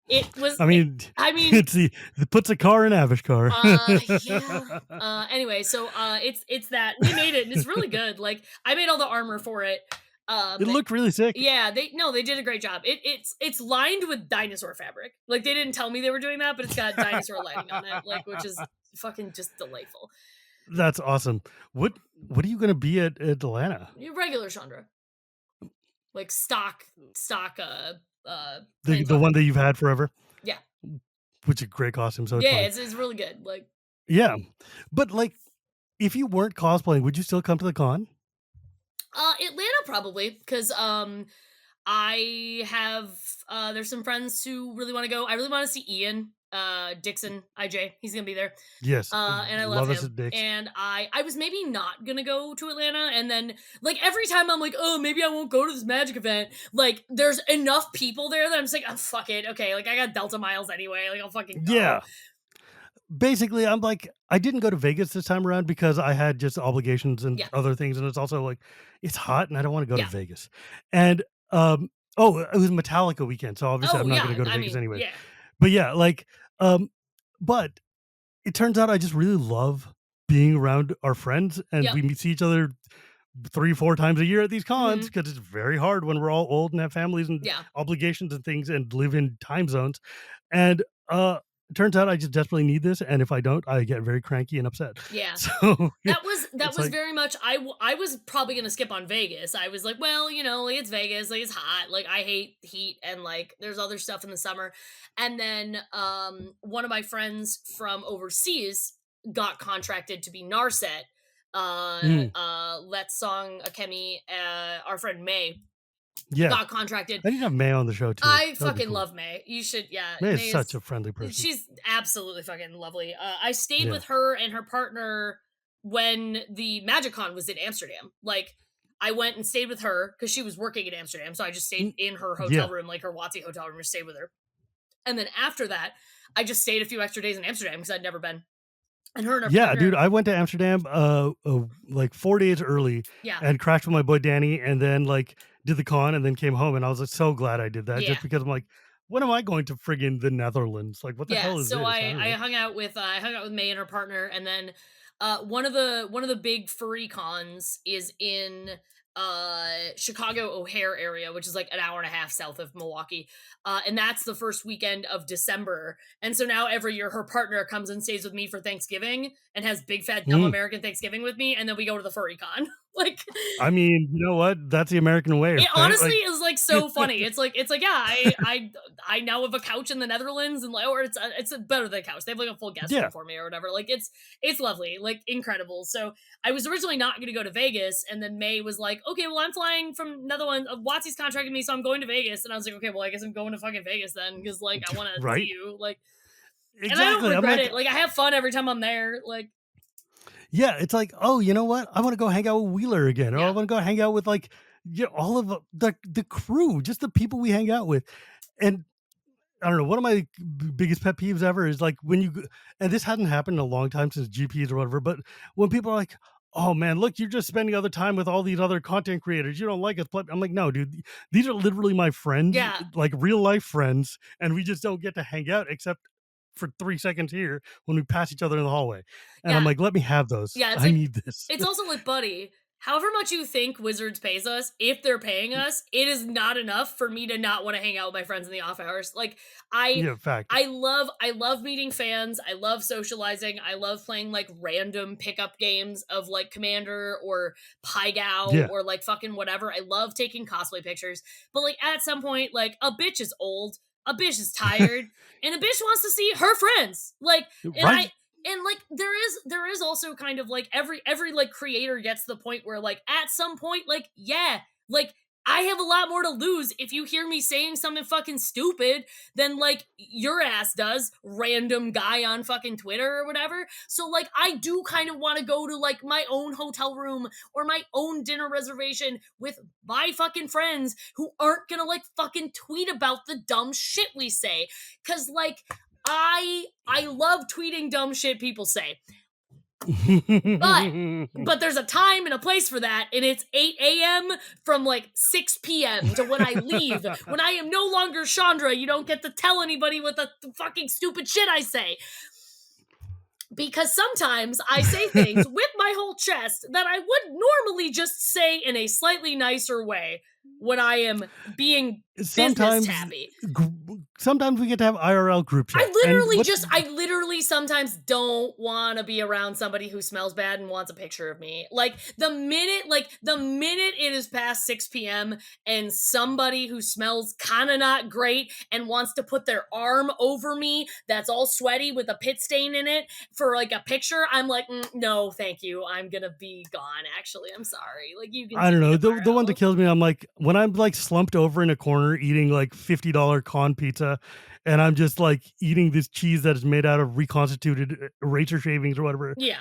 It was. I mean, it's it puts a car in Avishkar. Yeah. Anyway, so it's that we made it, and it's really good. Like I made all the armor for it. It looked really sick. Yeah, they did a great job. It's lined with dinosaur fabric. Like they didn't tell me they were doing that, but it's got dinosaur lining on it, like which is fucking just delightful. That's awesome. What are you gonna be at Atlanta? Your regular Chandra, like stock. The one that you've had forever. Yeah, which is a great costume. So yeah, it's really good. Like yeah, but like if you weren't cosplaying, would you still come to the con? Atlanta probably because I have there's some friends who really want to go. I really want to see Ian Dixon IJ. He's gonna be there. Yes. And I love him. And I was maybe not gonna go to Atlanta, and then like every time I'm like, oh, maybe I won't go to this magic event. Like there's enough people there that I'm just like, oh fuck it. Okay, like I got Delta miles anyway. Like I'll fucking go. Yeah. Basically, I'm like, I didn't go to Vegas this time around because I had just obligations and other things, and it's also like it's hot and I don't want to go to Vegas. And it was Metallica weekend, so obviously I'm not going to go to Vegas anyway. Yeah. But yeah, like, but it turns out I just really love being around our friends, and we see each other 3-4 times a year at these cons because it's very hard when we're all old and have families and obligations and things and live in time zones. And it turns out I just desperately need this, and if I don't, I get very cranky and upset. Yeah. So that was like, very much. I was probably gonna skip on Vegas. I was like, well, you know, like it's Vegas, like it's hot. Like I hate heat, and like there's other stuff in the summer. And then one of my friends from overseas got contracted to be Narset. Let's Song Akemi, our friend May. Got contracted. I need to have May on the show too. I fucking love May. You should, May is such a friendly person. She's absolutely fucking lovely. I stayed with her and her partner when the MagicCon was in Amsterdam. Like, I went and stayed with her because she was working in Amsterdam, so I just stayed in her hotel room, like her Watsy hotel room, just stayed with her. And then after that, I just stayed a few extra days in Amsterdam because I'd never been. And her partner, dude, I went to Amsterdam like 4 days early and crashed with my boy Danny, and then like did the con and then came home, and I was like so glad I did that just because I'm like, when am I going to friggin' the Netherlands? Like what the hell is this? So I hung out with May and her partner, and then one of the big furry cons is in Chicago O'Hare area, which is like an hour and a half south of Milwaukee, and that's the first weekend of December. And so now every year her partner comes and stays with me for Thanksgiving and has big fat dumb American Thanksgiving with me, and then we go to the furry con. Like, I mean, you know what? That's the American way, it right? honestly Like, is, like, so funny. It's like, yeah, I now have a couch in the Netherlands and, like, or it's better than a couch. They have, like, a full guest room yeah, for me or whatever. Like, it's lovely, like, incredible. So, I was originally not gonna go to Vegas, and then May was like, "Okay, well, I'm flying from Netherlands. Watsy's contracted me, so I'm going to Vegas." And I was like, "Okay, well, I guess I'm going to fucking Vegas then, because like, I wanna see right? you." Like, and I don't Exactly. I'm regret like, it. Like, I have fun every time I'm there. Like, yeah, it's like, oh, you know what? I want to go hang out with Wheeler again, or I yeah. want to go hang out with like, all of the crew, just the people we hang out with. And I don't know, one of my biggest pet peeves ever is like when and this hadn't happened in a long time since GPs or whatever, but when people are like, oh man, look, you're just spending other time with all these other content creators. You don't like us. I'm like, no, dude, these are literally my friends, Yeah. like real life friends, and we just don't get to hang out except for 3 seconds here when we pass each other in the hallway. And I'm Yeah. like, let me have those. Yeah, it's I like, need this. it's also like, buddy, however much you think Wizards pays us, if they're paying us, it is not enough for me to not want to hang out with my friends in the off hours. Like, I Yeah, fact. I love meeting fans. I love socializing. I love playing like random pickup games of like Commander or Pygow Yeah. or like fucking whatever. I love taking cosplay pictures. But like at some point, like a bitch is old, a bitch is tired, and a bitch wants to see her friends. Like, and I Right. and like there is also kind of like every like creator gets to the point where like at some point, like, yeah, like I have a lot more to lose if you hear me saying something fucking stupid than like your ass does, random guy on fucking Twitter or whatever. So like I do kind of want to go to like my own hotel room or my own dinner reservation with my fucking friends who aren't gonna like fucking tweet about the dumb shit we say. Cause like I love tweeting dumb shit people say. But but there's a time and a place for that, and it's 8 a.m. from like 6 p.m. to when I leave. When I am no longer Chandra, you don't get to tell anybody what the fucking stupid shit I say. Because sometimes I say things with my whole chest that I would normally just say in a slightly nicer way when I am being business sometimes tappy. sometimes we get to have IRL group chat. And what's I literally sometimes don't want to be around somebody who smells bad and wants a picture of me. Like the minute it is past 6 p.m. and somebody who smells kind of not great and wants to put their arm over me that's all sweaty with a pit stain in it for like a picture, I'm like, no, thank you. I'm going to be gone. Actually, I'm sorry. Like, you can I see don't me know. The one that tomorrow. kills me, I'm like, when I'm like slumped over in a corner eating like $50 con pizza, and I'm just like eating this cheese that is made out of reconstituted eraser shavings or whatever, Yeah.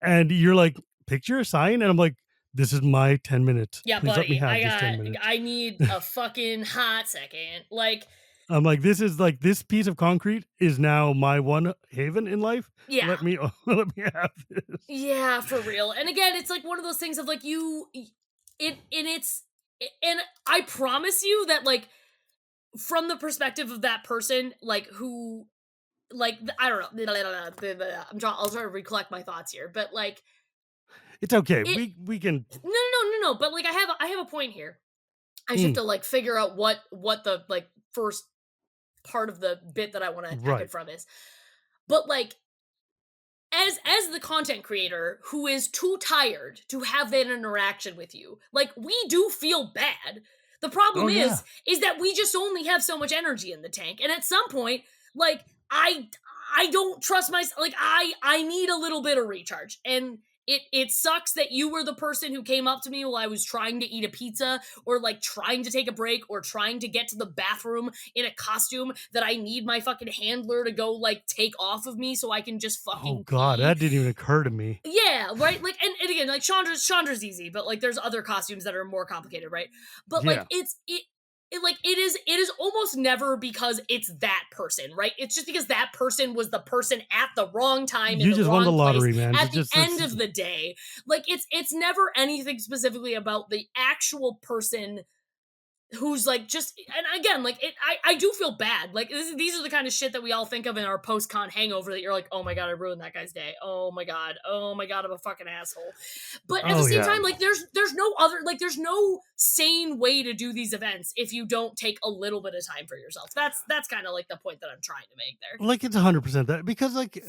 and you're like, picture a sign, and I'm like, this is my 10 minutes. Yeah, Please let me buddy. have this 10 minutes. I need a fucking hot second. Like, I'm like, this is like this piece of concrete is now my one haven in life. yeah. Let me let me have this. Yeah, for real. And again, it's like one of those things of like and I promise you that like from the perspective of that person like who like I don't know. I'll try to recollect my thoughts here, but like It's okay. it We can no, but like I have a point here. I just have mm, to like figure out what the like first part of the bit that I want to attack it right. from is. But like as the content creator who is too tired to have that interaction with you, like we do feel bad. The problem Oh yeah. is that we just only have so much energy in the tank, and at some point, like I don't trust myself. Like I need a little bit of recharge, and it sucks that you were the person who came up to me while I was trying to eat a pizza or like trying to take a break or trying to get to the bathroom in a costume that I need my fucking handler to go like take off of me so I can just Oh fucking god, pee. that didn't even occur to me. Yeah, right. Like, and again, like Chandra's easy, but like there's other costumes that are more complicated, right? But like Yeah. it is almost never because it's that person, right? It's just because that person was the person at the wrong time in You the just won the wrong place lottery, man. at It's the just end it's of the day. Like it's never anything specifically about the actual person who's like just, and again, like I do feel bad. Like these are the kind of shit that we all think of in our post-con hangover that you're like, oh my god, I ruined that guy's day. Oh my god, I'm a fucking asshole. But at the oh same yeah. time, like there's no other, like there's no sane way to do these events if you don't take a little bit of time for yourself. That's kind of like the point that I'm trying to make there. Like it's 100% that because like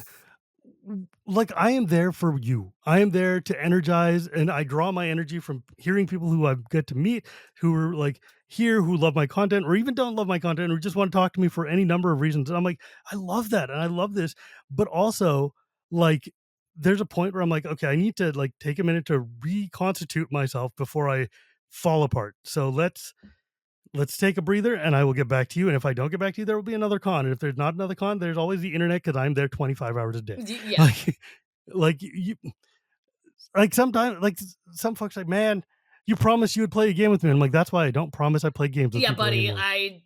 like, I am there for you. I am there to energize, and I draw my energy from hearing people who I get to meet, who are like here, who love my content, or even don't love my content, or just want to talk to me for any number of reasons. And I'm like, I love that, and I love this, but also like. There's a point where I'm like, okay, I need to like take a minute to reconstitute myself before I fall apart. So let's take a breather and I will get back to you. And if I don't get back to you, there will be another con. And if there's not another con, there's always the internet because I'm there 25 hours a day. Yeah. Like, like you, like sometimes, like some folks like, man, you promised you would play a game with me. I'm like, that's why I don't promise I play games with Yeah, people buddy. anymore. I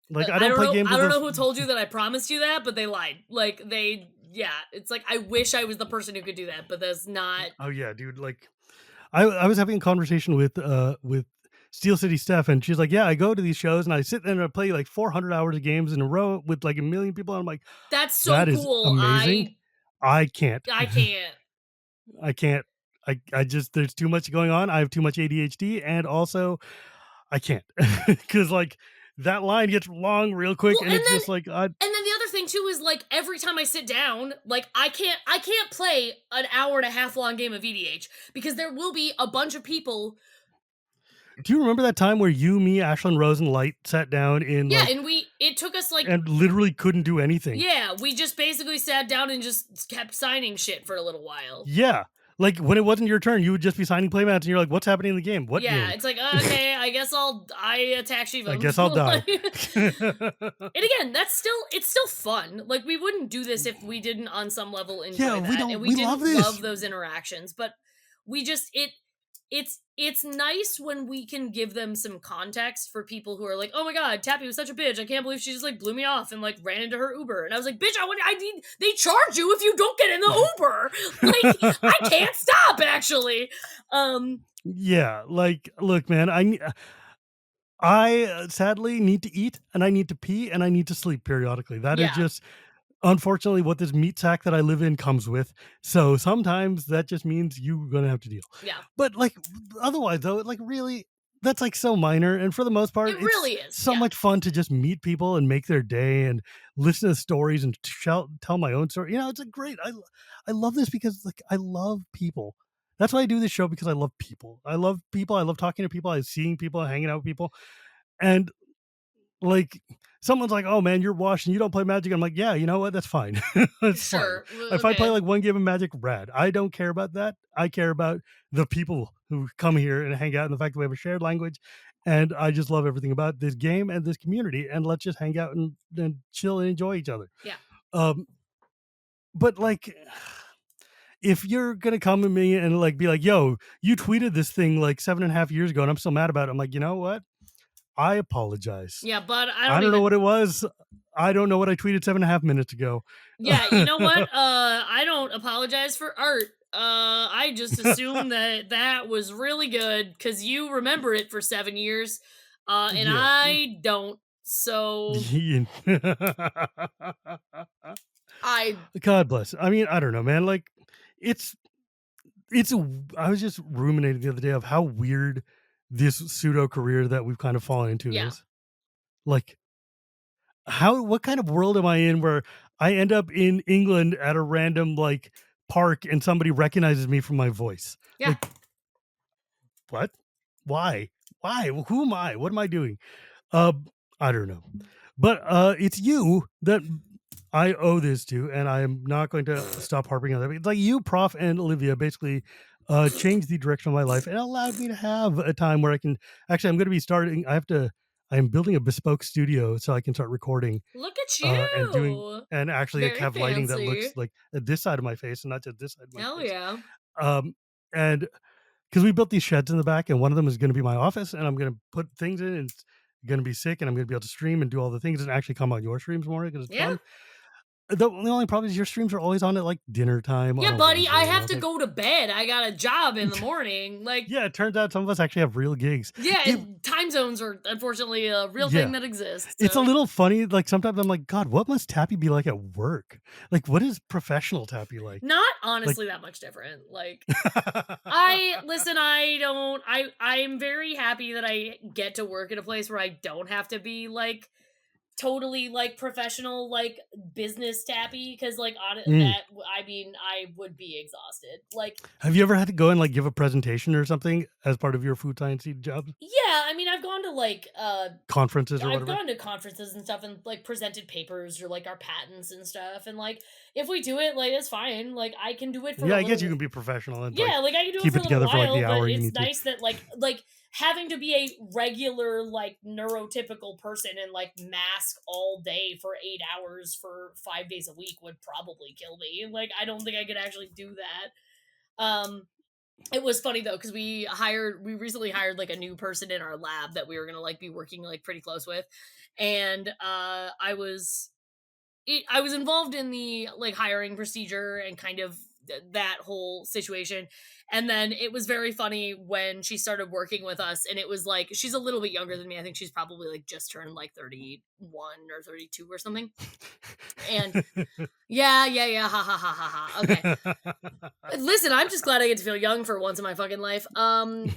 Like, I I don't don't play know. games I with don't the. know who told you that I promised you that, but they lied. Like yeah. It's like I wish I was the person who could do that, but that's not. Oh yeah, dude. Like, I was having a conversation with Steel City Steph, and she's like, "Yeah, I go to these shows and I sit there and I play like 400 hours of games in a row with like a million people." And I'm like, That's so "That is cool. amazing. I can't. I can't. I can't. I just there's too much going on. I have too much ADHD, and also I can't because like that line gets long real quick, Well, and it's just like I and then the other thing too is like every time I sit down, like I can't play an hour and a half long game of EDH because there will be a bunch of people. do you remember that time where you, me, Ashlyn, Rose, and Light sat down in Yeah, like and it took us like and literally couldn't do anything? yeah, we just basically sat down and just kept signing shit for a little while. Yeah. Like when it wasn't your turn, you would just be signing playmats and you're like, what's happening in the game? What Yeah, game? it's like okay, I guess I attack I Shivam. guess I'll die. And again, it's still fun. Like we wouldn't do this if we didn't on some level enjoy Yeah, that, and we we love didn't this. love those interactions. But we just it's nice when we can give them some context for people who are like, oh my god, Tappy was such a bitch. I can't believe she just like blew me off and like ran into her Uber. And I was like, bitch, I need they charge you if you don't get in the Uber. Like I can't stop actually. Yeah, like look, man, I sadly need to eat and I need to pee and I need to sleep periodically. That is Yeah. just unfortunately what this meat sack that I live in comes with. So sometimes that just means you're gonna have to deal. Yeah. But like otherwise though, like really that's like so minor. And for the most part, It it's really is. so Yeah. much fun to just meet people and make their day and listen to stories and tell my own story. You know, it's a great. I love this because like I love people. That's why I do this show because I love people. I love people. I love talking to people. I love seeing people, hanging out with people, and like someone's like, "Oh man, you're washed and you don't play Magic." I'm like, "Yeah, you know what? That's fine. That's fine. Sure. If I play Okay. like one game of Magic, rad. I don't care about that. I care about the people who come here and hang out, and the fact that we have a shared language. And I just love everything about this game and this community. And let's just hang out and chill and enjoy each other. Yeah. Um, but like." If you're gonna come to me and like be like, "Yo, you tweeted this thing like 7.5 years ago, and I'm still mad about it," I'm like, you know what? I apologize. Yeah, but I I don't don't know even what it was. I don't know what I tweeted 7.5 minutes ago. Yeah, you know what? I don't apologize for art. I just assume that that was really good because you remember it for 7 years, and Yeah. I don't. So I God bless. I mean, I don't know, man. Like, it's I was just ruminating the other day of how weird this pseudo career that we've kind of fallen into yeah is. Like, what kind of world am I in where I end up in England at a random like park and somebody recognizes me from my voice? yeah Like, what? Why? Why? Who am I? What am I doing? Uh, I don't know. But it's you that I owe this to, and I am not going to stop harping on that. It's like you, Prof, and Olivia basically changed the direction of my life and allowed me to have a time where I can actually. I'm going to be starting. I am building a bespoke studio so I can start recording look at and doing you, and actually like, very have lighting that looks fancy. like at this side of my face and not just this side of my Hell face. yeah, And because we built these sheds in the back, and one of them is going to be my office, and I'm going to put things in, and it's going to be sick, and I'm going to be able to stream and do all the things and actually come on your streams more because it's yeah. fun. The only problem is your streams are always on at like dinner time on Yeah, a buddy, Wednesday, I and I have was to like, go to bed. I got a job in the morning. Like, yeah, it turns out some of us actually have real gigs. yeah, and time zones are unfortunately a real Yeah, thing that exists. it's a So. little funny. Like sometimes I'm like, God, what must Tappy be like at work? Like, what is professional Tappy like? Not Like, honestly that much different. Like I listen, I'm very happy that I get to work at a place where I don't have to be like totally like professional like business tappy because like on Mm. that I mean I would be exhausted. Like Have you ever had to go and like give a presentation or something as part of your food science jobs, yeah, I mean I've gone to like conferences or I've whatever? gone to conferences and stuff and like presented papers or like our patents and stuff and like if we do it like it's fine. Like I can do it for Yeah, a I guess you little can be professional and like yeah, like I can do it keep for it a little together for like the while, but hour you it's need to. nice that like having to be a regular like neurotypical person and like mask all day for 8 hours for 5 days a week would probably kill me. Like I don't think I could actually do that. It was funny though because we recently hired like a new person in our lab that we were gonna like be working like pretty close with, and I was involved in the like hiring procedure and kind of that whole situation. And then it was very funny when she started working with us and it was like she's a little bit younger than me. I think she's probably like just turned like 31 or 32 or something. And yeah, ha ha ha ha ha. Okay. Listen, I'm just glad I get to feel young for once in my fucking life.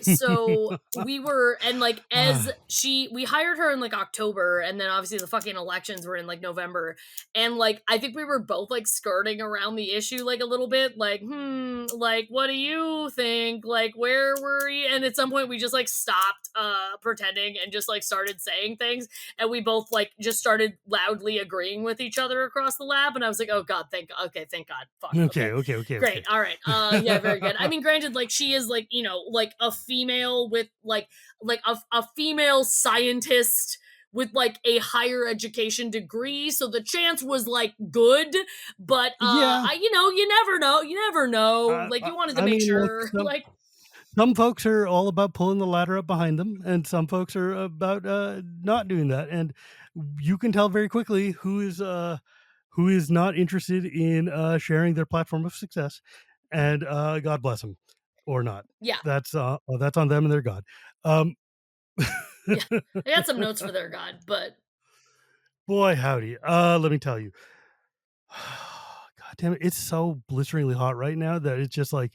So we were, and like, as Ah, we hired her in like October, and then obviously the fucking elections were in like November, and like, I think we were both like skirting around the issue like a little bit, like, like, what do you think? Like, where were you? And at some point, we just like stopped pretending and just like started saying things, and we both like just started loudly agreeing with each other across the lab, and I was like, oh god, thank God, okay, thank God, fuck, okay, okay. okay, okay, Great. okay. All right. Yeah, very good. I mean, granted, like she is like, you know, like a female with like a female scientist with like a higher education degree, so the chance was like good, but Yeah, I you never know. You never know. Like you wanted to I make mean, look, sure like some folks are all about pulling the ladder up behind them, and some folks are about not doing that. And you can tell very quickly who is not interested in sharing their platform of success, and God bless them, or not. yeah. That's on them and their God. Um, Yeah. I got some notes for their god, but boy, howdy. Let me tell you. God damn it! It's so blisteringly hot right now that it's just like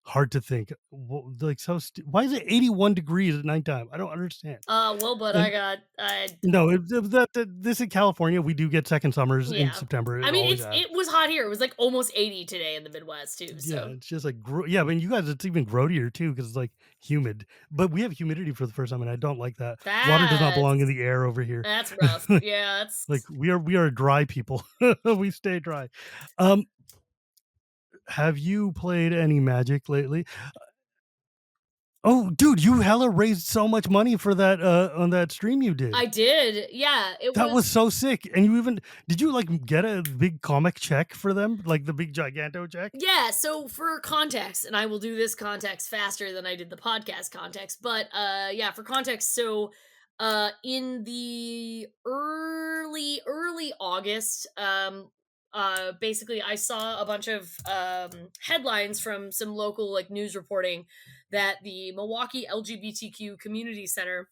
hard to think. Like why is it 81 degrees at nighttime? I don't understand. well, but And I no, this in California, we do get second summers in yeah. September. I It mean, always have. it was hot here. It was like almost 80 today in the Midwest too. Yeah, So it's just like yeah. I mean, you guys, it's even grodier too because it's like humid. But we have humidity for the first time, and I don't like that. Water does not belong in that's the air over here. that's rough. Yeah, Like that's we are dry people. We stay dry. Um, have you played any Magic lately? Oh, dude, you hella raised so much money for that on that stream you did. I did. Yeah, it That was was so sick. And you even did you like get a big comic check for them? Like the big giganto check? yeah, so for context, and I will do this context faster than I did the podcast context, but yeah, for context, so in the early August, basically I saw a bunch of headlines from some local like news reporting that the Milwaukee LGBTQ community center,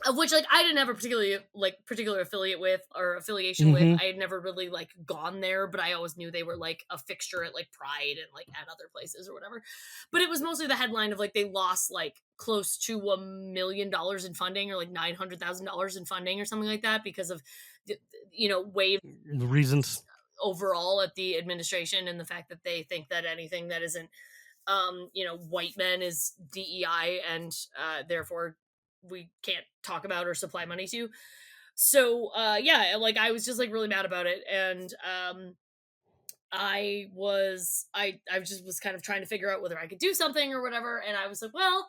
of which like I didn't have a particular affiliate with or affiliation with. Mhm. I had never really like gone there, but I always knew they were like a fixture at like Pride and like at other places or whatever. But it was mostly the headline of like they lost like close to $1 million in funding or like $900,000 in funding or something like that because of wave The reasons. overall at the administration and the fact that they think that anything that isn't white men is DEI and therefore we can't talk about or supply money to. So yeah, like I was just like really mad about it, and I just was kind of trying to figure out whether I could do something or whatever, and I was like, well,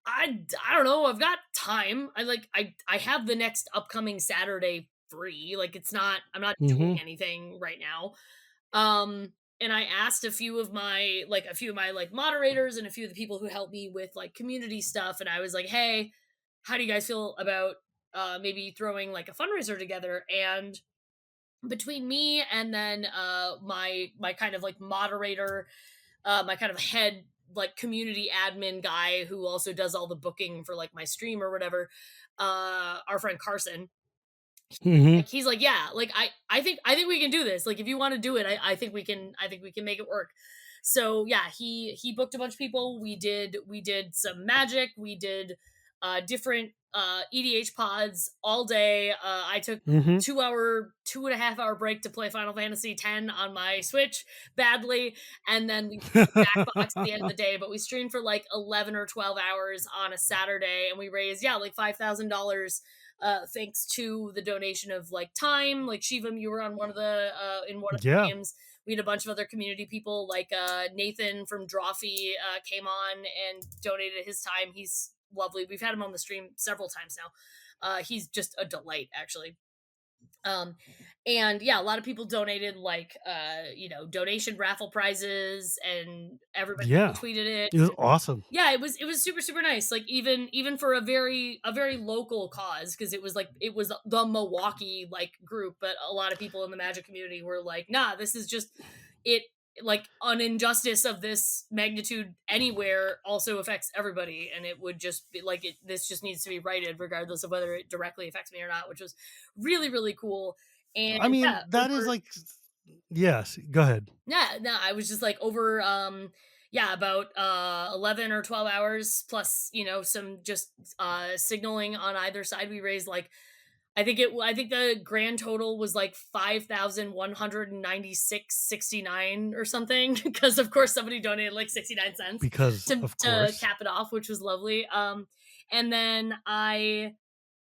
I don't know, I've got time. I have the next upcoming Saturday free. Like I'm not doing Mhm. anything right now. And I asked a few of my like moderators and a few of the people who help me with like community stuff, and I was like, hey, how do you guys feel about maybe throwing like a fundraiser together? And between me and then my kind of like moderator, my kind of head like community admin guy who also does all the booking for like my stream or whatever, our friend Carson, Mhm. like he's like, yeah, like I think we can do this. Like if you want to do it, I think we can make it work. So yeah, he booked a bunch of people. We did some magic. We did different EDH pods all day. I took Hmm. 2.5 hour break to play Final Fantasy X on my Switch badly, and then we played Jackbox at the end of the day. But we streamed for like 11 or 12 hours on a Saturday, and we raised like $5,000. Thanks to the donation of like time, like Shivam, you were on one of the in one of the Yeah. games. We had a bunch of other community people, like Nathan from Drawfee came on and donated his time. He's lovely. We've had him on the stream several times now. He's just a delight, actually. Um, and yeah, a lot of people donated like donation raffle prizes, and everybody Yeah. retweeted it. It was awesome. Yeah, it was super super nice. Like even for a very local cause, because it was the Milwaukee like group, but a lot of people in the Magic community were like, nah, this is just it. Like an injustice of this magnitude anywhere also affects everybody, and it would just be like this just needs to be righted regardless of whether it directly affects me or not, which was really really cool. And I mean, yeah, that is like, yes, go ahead. yeah, no, I was just like over about 11 or 12 hours plus, some just signaling on either side. We raised like I think the grand total was like 5,196.69 or something because of course somebody donated like 69 cents Because, to of to course. cap it off, which was lovely. And then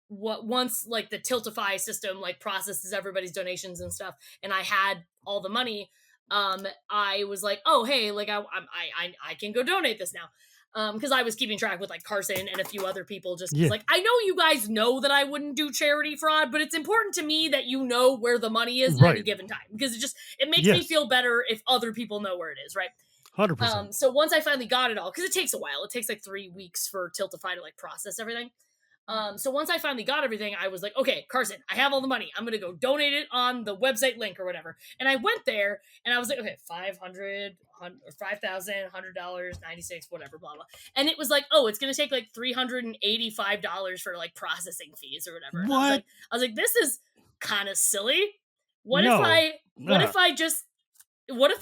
once like the Tiltify system like processes everybody's donations and stuff, and I had all the money, I was like, oh hey, like I can go donate this now. Because I was keeping track with like Carson and a few other people, just Yeah. like, I know you guys know that I wouldn't do charity fraud, but it's important to me that you know where the money is at any Right. given time, because it makes me Yes. feel better if other people know where it is, right? 100%. So once I finally got it all, because it takes a while, it takes like 3 weeks for Tiltify to like process everything. So once I finally got everything, I was like, okay, Carson, I have all the money. I'm gonna go donate it on the website link or whatever. And I went there and I was like, okay, 500 or $5,100, 96, whatever, blah blah. And it was like, oh, it's gonna take like $385 for like processing fees or whatever. And What? I was like, this is kind of silly. What if No. I what if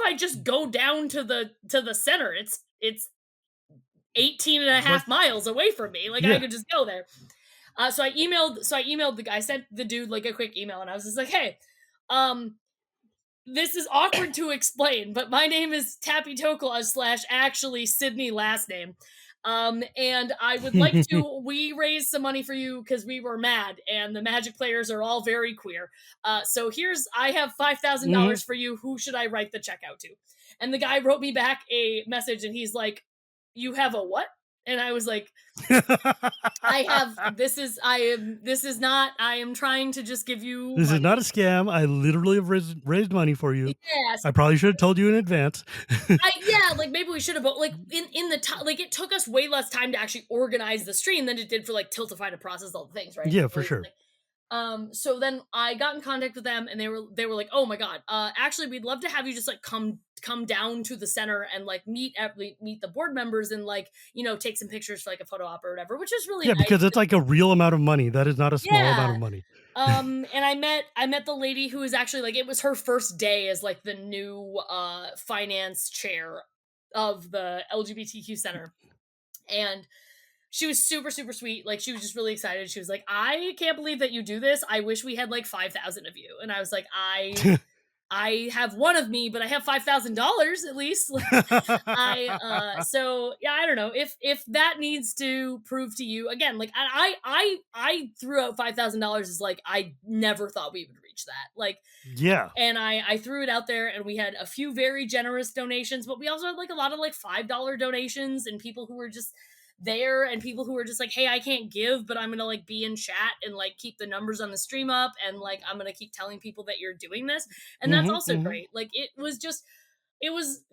I just go down to the center? It's 18 and a But half miles away from me. Like I yeah. could just go there. So I emailed the guy, I sent the dude like a quick email, and I was just like, hey, um, this is awkward to explain, but my name is Tappy Toe Claws / actually Sydney last name. And I would like to, we raised some money for you because we were mad, and the Magic players are all very queer. So I have Mhm. $5,000 for you. Who should I write the check out to? And the guy wrote me back a message, and he's like, you have a what? And I was like, I am trying to just give you This is not money. a scam. I literally have raised money for you. Yes. I probably should have told you in advance. Yeah, like maybe we should have, like in the time, like it took us way less time to actually organize the stream than it did for like Tiltify to process all the things, right? Yeah, So for it was sure. like, so then I got in contact with them, and they were like, oh my god, actually we'd love to have you just like come down to the center and like meet the board members, and like take some pictures for like a photo op or whatever, which is really Yeah, nice. because it's like a real amount of money. That is not a small amount of Yeah. money. And I met the lady who is actually like, it was her first day as like the new finance chair of the LGBTQ center. And she was super super sweet. Like she was just really excited. She was like, I can't believe that you do this. I wish we had like 5,000 of you. And I was like, I have one of me, but I have $5,000 at least. So yeah, I don't know if that needs to prove to you again. Like I threw out $5,000 as like I never thought we would reach that. Like, Yeah. and I threw it out there, and we had a few very generous donations, but we also had like a lot of like $5 donations, and people who were just there, and people who were just like, hey, I can't give, but I'm gonna like be in chat and like keep the numbers on the stream up, and like I'm gonna keep telling people that you're doing this, and that's Mhm, also mhm. great. Like it was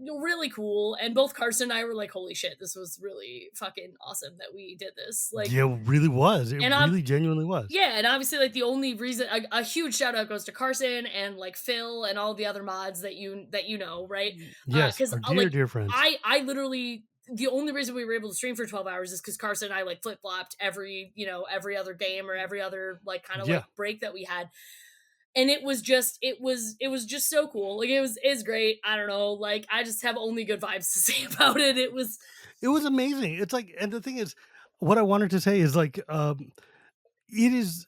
really cool, and both Carson and I were like, holy shit, this was really fucking awesome that we did this. Like, Yeah, it really was. It and really genuinely was. yeah, and obviously like the only reason, a huge shout out goes to Carson and like Phil and all the other mods that you know, right? Yes, Because our dear, like dear friends. I literally, the only reason we were able to stream for 12 hours is because Carson and I like flip flopped every other game or every other like kind of Yeah. like break that we had, and it was just so cool. Like it's great. I don't know, like I just have only good vibes to say about it. It was It was amazing. It's like, and the thing is, what I wanted to say is like, it is,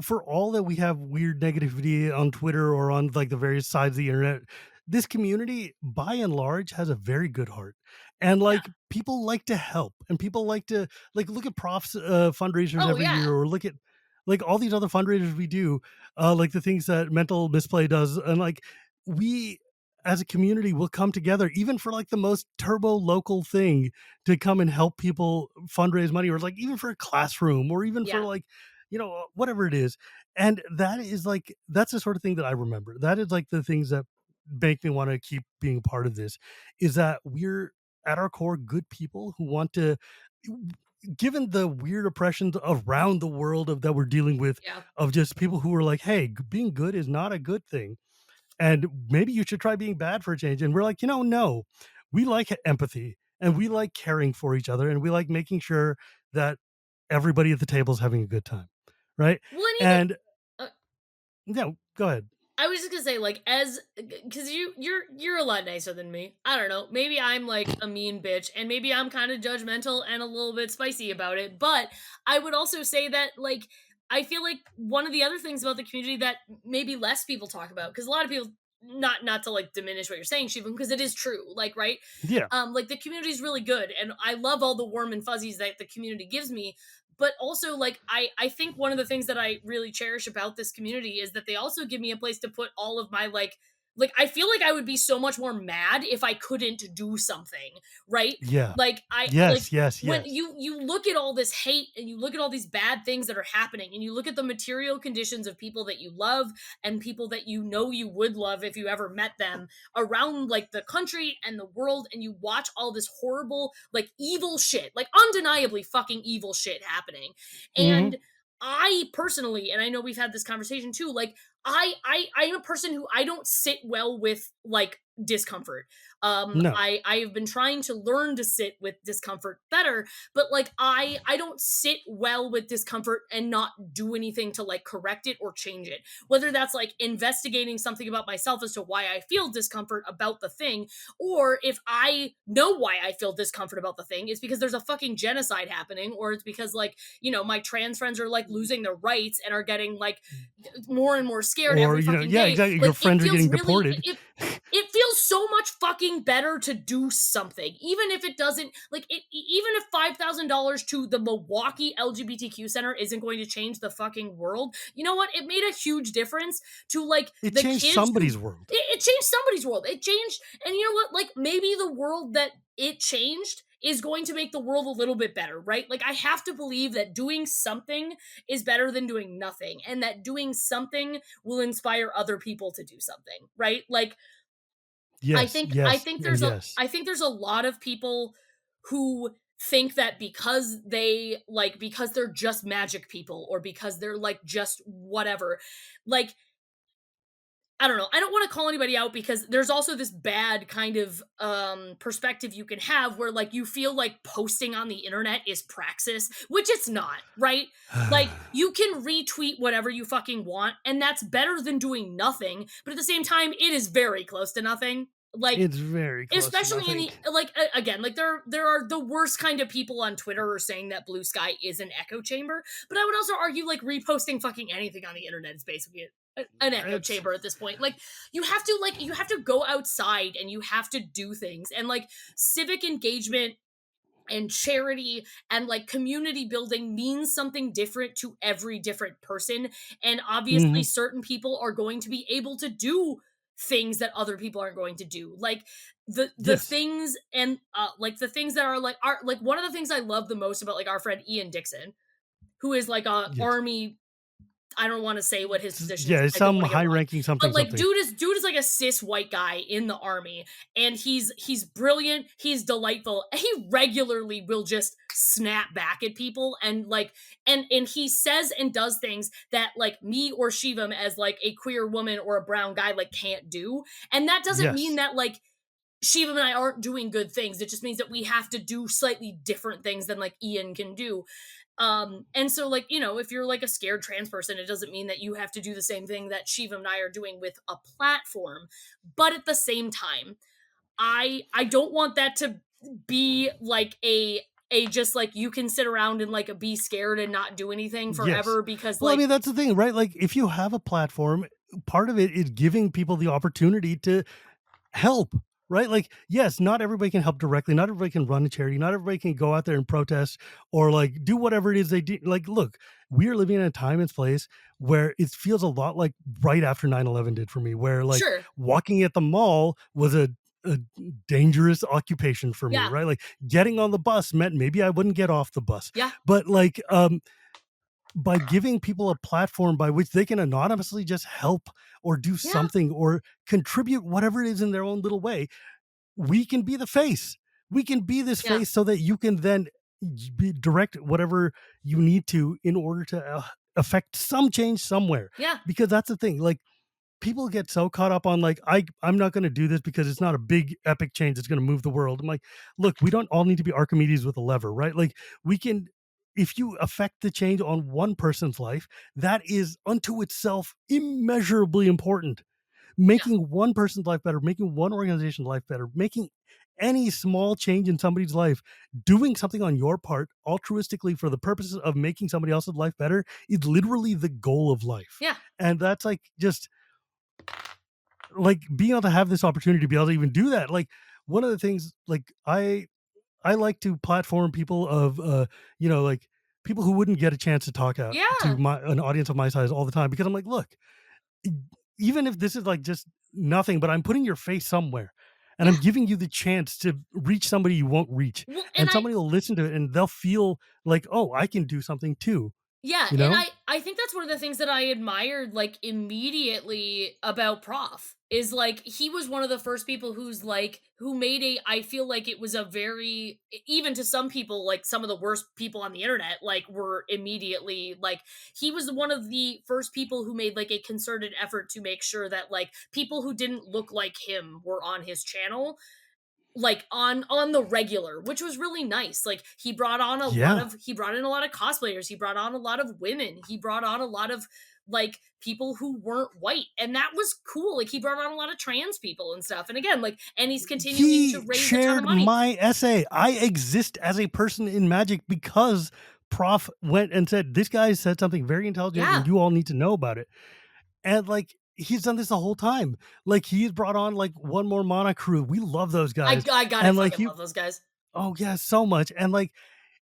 for all that we have weird negativity on Twitter or on like the various sides of the internet, this community by and large has a very good heart. And Yeah. like people like to help and people like to like look at profs fundraisers Oh, every yeah. year or look at like all these other fundraisers we do, like the things that mental misplay does. And like we as a community will come together even for like the most turbo local thing to come and help people fundraise money or like even for a classroom or even for Yeah. like whatever it is. And that is like that's the sort of thing that I remember. That is like the things that make me want to keep being a part of this, is that we're at our core good people who want to, given the weird oppressions around the world of that we're dealing with, Yeah. of just people who are like, hey, being good is not a good thing and maybe you should try being bad for a change. And we're like, no, we like empathy and we like caring for each other and we like making sure that everybody at the table is having a good time, right? Well, and even And uh, no, go ahead. I was just gonna say, like, as because you're a lot nicer than me. I don't know. Maybe I'm like a mean bitch, and maybe I'm kind of judgmental and a little bit spicy about it. But I would also say that, like, I feel like one of the other things about the community that maybe less people talk about, because a lot of people, not to like diminish what you're saying, Shivam, because it is true. Like, right, Yeah, like the community is really good, and I love all the warm and fuzzies that the community gives me. But also, like, I think one of the things that I really cherish about this community is that they also give me a place to put all of my like I feel like I would be so much more mad if I couldn't do something, right? yeah, Like I like yes, yes, when yes. you look at all this hate and you look at all these bad things that are happening and you look at the material conditions of people that you love and people that you know you would love if you ever met them around like the country and the world, and you watch all this horrible like evil shit, like undeniably fucking evil shit happening. Hmm. And I personally, and I know we've had this conversation too, like I'm a person who I don't sit well with like discomfort. No, I have been trying to learn to sit with discomfort better, but like I don't sit well with discomfort and not do anything to like correct it or change it. Whether that's like investigating something about myself as to why I feel discomfort about the thing, or if I know why I feel discomfort about the thing, it's because there's a fucking genocide happening, or it's because like, my trans friends are like losing their rights and are getting like more and more scared or every fucking yeah, day. exactly. Your Like it friends are feels getting really deported. it feels so much fucking better to do something, even if it doesn't like it. Even if $5,000 to the Milwaukee LGBTQ center isn't going to change the fucking world, you know what? It made a huge difference to like It the changed kids who somebody's world. it changed somebody's world. It changed, and you know what? Like maybe the world that it changed is going to make the world a little bit better, right? Like I have to believe that doing something is better than doing nothing, and that doing something will inspire other people to do something, right? Like I Yes, think I yes, think and there's a yes. I think there's a lot of people who think that because they're just magic people, or because they're like just whatever. Like I don't know. I don't want to call anybody out, because there's also this bad kind of perspective you can have where like you feel like posting on the internet is praxis, which it's not, right? Like you can retweet whatever you fucking want, and that's better than doing nothing, but at the same time it is very close to nothing. Like It's very close to especially in nothing. the like again, like there are the worst kind of people on Twitter are saying that blue sky is an echo chamber, but I would also argue like reposting fucking anything on the internet is basically an echo It's chamber at this point. Like you have to go outside and you have to do things, and like civic engagement and charity and like community building means something different to every different person, and obviously mhm. certain people are going to be able to do things that other people aren't going to do, like the Yes, things, and like the things that are like one of the things I love the most about like our friend Ian Dixon, who is like a yes. army. I don't want to say what his position is Yeah, 'cause it's I don't some want to get high wrong. ranking something But like something. dude is like a cis white guy in the army, and he's brilliant, he's delightful. He regularly will just snap back at people, and like and he says and does things that like me or Shivam as like a queer woman or a brown guy like can't do. And that doesn't mean Yes. that like Shivam and I aren't doing good things. It just means that we have to do slightly different things than like Ian can do. And so like, if you're like a scared trans person, it doesn't mean that you have to do the same thing that Shivam and I are doing with a platform. But at the same time, I don't want that to be like a just like you can sit around and like be scared and not do anything Yes. forever because Well, I like mean, that's the thing, right? Like, if you have a platform, part of it is giving people the opportunity to help, right? Like, yes, not everybody can help directly. Not everybody can run a charity. Not everybody can go out there and protest or like do whatever it is they do. Like, look, we are living in a time and place where it feels a lot like right after 9/11 did for me, where like sure. walking at the mall was a dangerous occupation for me, Yeah. right? Like getting on the bus meant maybe I wouldn't get off the bus. Yeah. But like by giving people a platform by which they can anonymously just help or do Yeah. something or contribute whatever it is in their own little way, we can be the face. We can be this Yeah. face so that you can then direct whatever you need to in order to affect some change somewhere. Yeah. Because that's the thing. Like people get so caught up on like I'm not going to do this because it's not a big epic change that's going to move the world. I'm like, look, we don't all need to be Archimedes with a lever, right? Like we can, if you affect the change on one person's life, that is unto itself immeasurably important. Yeah. Making one person's life better, making one organization's life better, making any small change in somebody's life, doing something on your part altruistically for the purposes of making somebody else's life better is literally the goal of life. Yeah. And that's like just like being able to have this opportunity to be able to even do that. Like one of the things like I like to platform people of like people who wouldn't get a chance to talk out to Yeah. my an audience of my size all the time because I'm like, look, e- even if this is like just nothing, but I'm putting your face somewhere and Yeah. I'm giving you the chance to reach somebody you won't reach. Well, and And somebody will listen to it and they'll feel like, oh, I can do something too, yeah, you and know? I think that's one of the things that I admired like immediately about Prof is like he was one of the first people who's like who made a I feel like it was a very even to some people like some of the worst people on the internet like were immediately like he was one of the first people who made like a concerted effort to make sure that like people who didn't look like him were on his channel like on the regular, which was really nice. Like Yeah. he brought in a lot of cosplayers, he brought on a lot of women, he brought on a lot of like people who weren't white, and that was cool. Like he brought on a lot of trans people and stuff, and again like and he's continuing to He raise a ton of shared money. my essay. I exist as a person in magic because Prof went and said, this guy said something very intelligent and Yeah, you all need to know about it. And like he's done this the whole time. Like he's brought on like one more mana crew. We love those guys. I gotta And like fucking he love those guys. oh yeah, so much. And like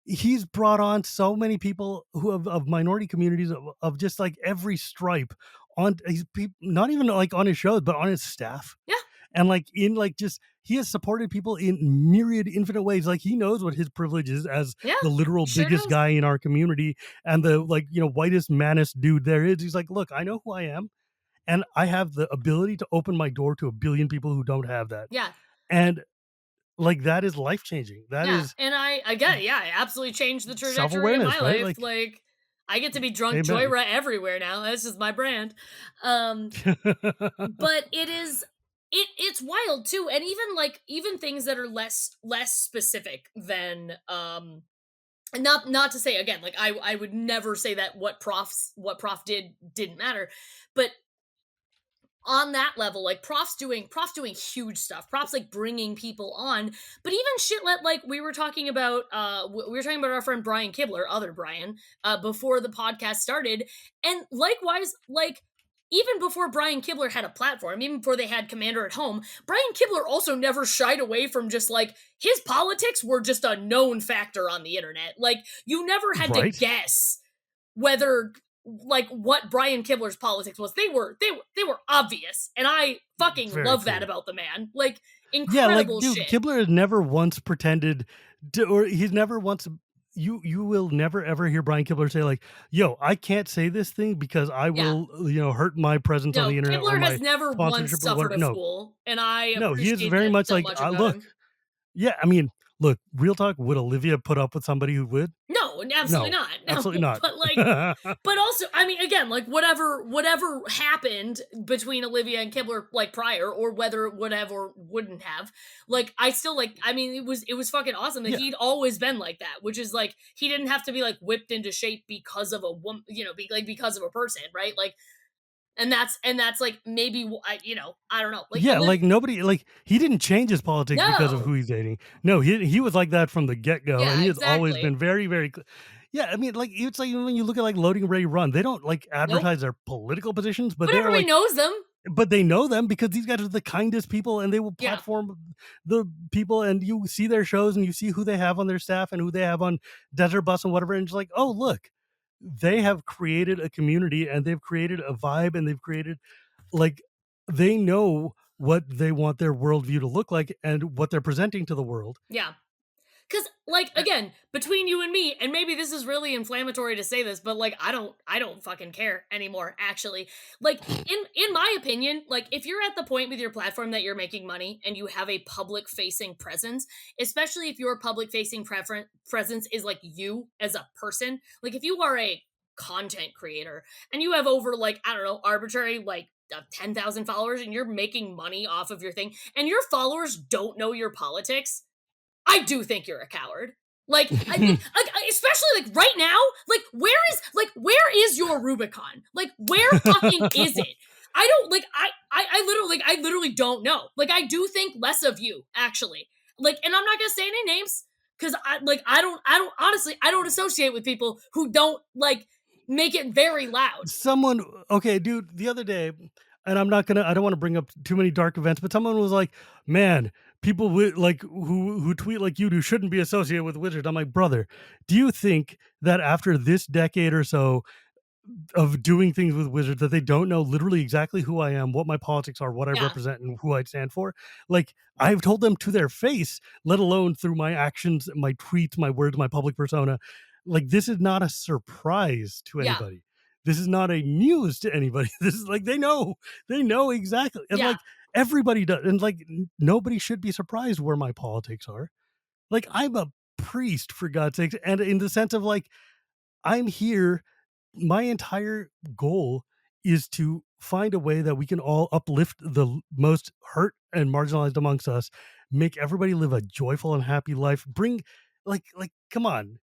he's brought on so many people who have of minority communities of just like every stripe on he's not even like on his shows, but on his staff. Yeah, And like in like just he has supported people in myriad infinite ways. Like he knows what his privilege is as yeah, the literal sure biggest does. guy in our community and the like, whitest maddest dude there is. He's like, look, I know who I am and I have the ability to open my door to a billion people who don't have that. Yeah, And like that is life changing. That yeah, is and I get it. Yeah, I absolutely changed the trajectory of my self-awareness, right? life. Like Like I get to be drunk amen. Joyride everywhere now. That's just my brand. Um, but it's wild too, and even like even things that are less specific than not to say again like I would never say that what prof didn't matter, but on that level like prof doing huge stuff, props like bringing people on, but even shit like we were talking about we were talking about our friend Brian Kibler, other Brian, before the podcast started, and likewise like even before Brian Kibler had a platform, even before they had Commander at Home, Brian Kibler also never shied away from just like his politics were just a known factor on the internet. Like you never had to Right? guess whether like what Brian Kibler's politics was. They were obvious, and I fucking Very love that true. about the man. Like Yeah, like incredible dude, shit. Kibler has never once pretended to, or he's never once you will never ever hear Brian Kibler say like, "Yo, I can't say this thing because I Yeah. will, hurt my presence on No, the internet or Kibler has my never once sponsorship or suffered whatever." a No, fool, and I no, he is appreciate very that much so like, much about look, him. yeah, I mean, look, real talk, would Olivia put up with somebody who would? No, absolutely No, not. No, absolutely not. but like but also, I mean, again, like whatever happened between Olivia and Kibler like prior, or whether it would have or wouldn't have, like I still like. I mean, it was fucking awesome that Yeah, he'd always been like that, which is like he didn't have to be like whipped into shape because of a woman, because of a person, right? Like And that's like maybe I don't know. Like Yeah, and then like nobody, like he didn't change his politics because of who no. he's dating. No, he was like that from the get go, and Yeah, he has always exactly. been very very. Yeah, I mean, like it's like when you look at like Loading Ray Run, they don't like Nope. advertise their political positions, but But they are everybody like, knows them. but they know them because these guys are the kindest people, and they will Yeah. platform the people, and you see their shows, and you see who they have on their staff, and who they have on Desert Bus and whatever, and it's like, oh look, they have created a community, and they've created a vibe, and they've created like they know what they want their worldview to look like and what they're presenting to the world. Yeah. Cause like again, between you and me, and maybe this is really inflammatory to say this, but like I don't fucking care anymore, actually. Like in my opinion, like if you're at the point with your platform that you're making money and you have a public facing presence, especially if your public facing presence is like you as a person, like if you are a content creator and you have over like, I don't know, arbitrary like 10,000 followers and you're making money off of your thing and your followers don't know your politics, I do think you're a coward. Like, especially like right now, like where is your Rubicon? Like, where fucking is it? I don't like. I literally don't know. Like, I do think less of you actually. Like, and I'm not gonna say any names because I don't honestly I don't associate with people who don't like make it very loud. Someone, okay, dude, the other day, and I don't want to bring up too many dark events, but someone was like, man, people with like who tweet like you do shouldn't be associated with wizards. I'm like, brother, do you think that after this decade or so of doing things with wizards that they don't know literally exactly who I am, what my politics are, what I Yeah, represent, and who I stand for? Like, I've told them to their face, let alone through my actions, my tweets, my words, my public persona. Like, this is not a surprise to yeah, anybody. This is not a news to anybody. This is like they know exactly, and yeah, like everybody does, and like nobody should be surprised where my politics are. Like, I'm a priest for God's sakes, and in the sense of like I'm here, my entire goal is to find a way that we can all uplift the most hurt and marginalized amongst us, make everybody live a joyful and happy life, bring like come on.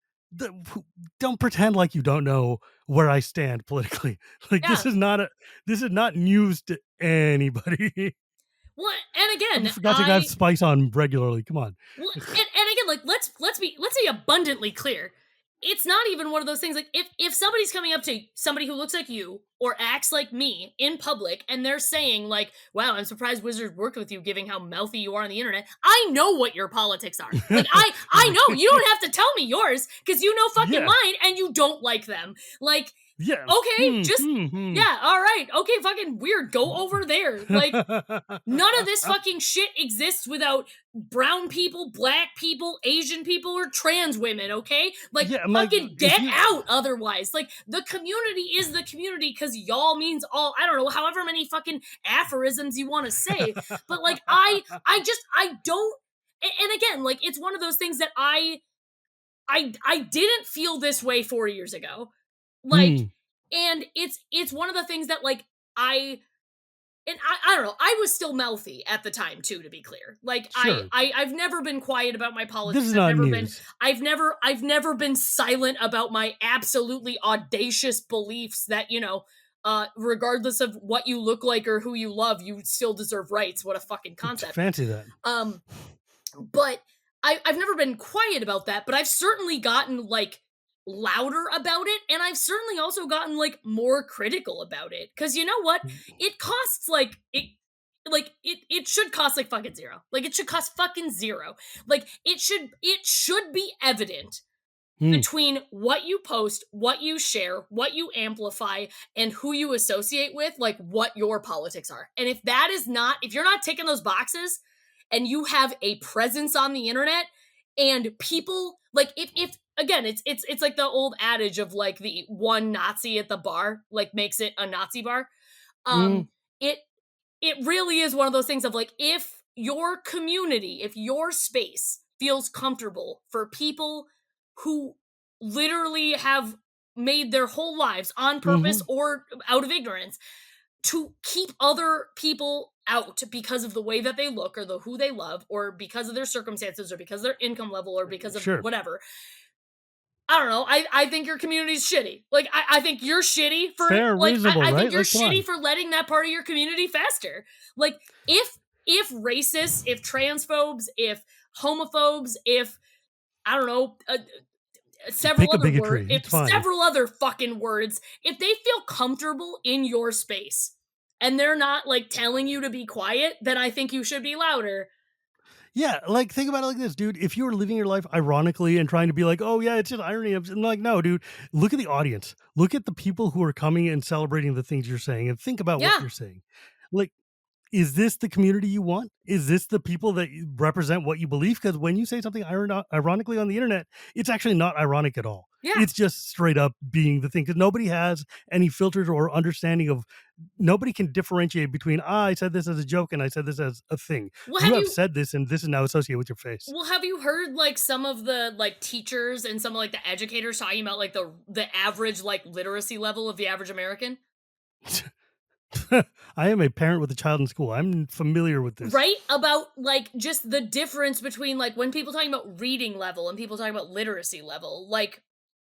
Don't pretend like you don't know where I stand politically. Like yeah. this is not news to anybody. Well, and again, For God's sake, I have spice on regularly. Come on. well, and again, like let's be abundantly clear. It's not even one of those things like if somebody's coming up to somebody who looks like you or acts like me in public and they're saying like, "Wow, I'm surprised Wizards worked with you, given how mouthy you are on the internet." I know what your politics are. Like I know you don't have to tell me yours because you know fucking Yeah. mine and you don't like them. Like Yeah. okay, just yeah, all right, okay, fucking weird. Go over there. Like none of this fucking shit exists without brown people, black people, Asian people, or trans women, okay? Like, Yeah, I'm like, fucking if get you out otherwise. Like, the community is the community because y'all means all, I don't know, however many fucking aphorisms you want to say. But, like, I don't, and again, like, it's one of those things that I didn't feel this way 4 years ago. Like, Hmm, and it's one of the things that, like, I don't know. I was still mouthy at the time too, to be clear. Like sure. I've never been quiet about my This politics. is not news. I've never been silent about my absolutely audacious beliefs that, regardless of what you look like or who you love, you still deserve rights. What a fucking concept. Fancy that. Um, but I've never been quiet about that, but I've certainly gotten like louder about it, and I've certainly also gotten like more critical about it. Cause you know what? It costs it should cost like fucking zero. Like it should cost fucking zero. Like it should be evident Hmm. between what you post, what you share, what you amplify, and who you associate with, like what your politics are. And if you're not ticking those boxes and you have a presence on the internet and people like if again it's like the old adage of like the one Nazi at the bar like makes it a Nazi bar. Mm, Um it it really is one of those things of like if your community, if your space feels comfortable for people who literally have made their whole lives on purpose mhm. or out of ignorance to keep other people out because of the way that they look or the who they love or because of their circumstances or because of their income level or because of Sure. whatever, I don't know. I think your community's shitty. Like, I think you're shitty for, Fair, like, reasonable, I think right? you're Like, come shitty on. for letting that part of your community fester. Like, if racists, if transphobes, if homophobes, if, I don't know, several Pick a other words, bigotry. if It's fine. several other fucking words, if they feel comfortable in your space and they're not like telling you to be quiet, then I think you should be louder. Yeah, like think about it like this, dude. If you were living your life ironically and trying to be like, "Oh yeah, it's just irony," I'm like, no, dude. Look at the audience. Look at the people who are coming and celebrating the things you're saying, and think about what Yeah. you're saying. Like, is this the community you want? Is this the people that represent what you believe? Because when you say something ironically on the internet, it's actually not ironic at all. Yeah. It's just straight up being the thing. Because nobody has any filters or understanding of. Nobody can differentiate between I said this as a joke and I said this as a thing. Well, You have said this, and this is now associated with your face. have you heard like some of the like teachers and some of like the educators talking about like the average like literacy level of the average American? I am a parent with a child in school. I'm familiar with this. Right? About like just the difference between like when people talking about reading level and people talking about literacy level. Like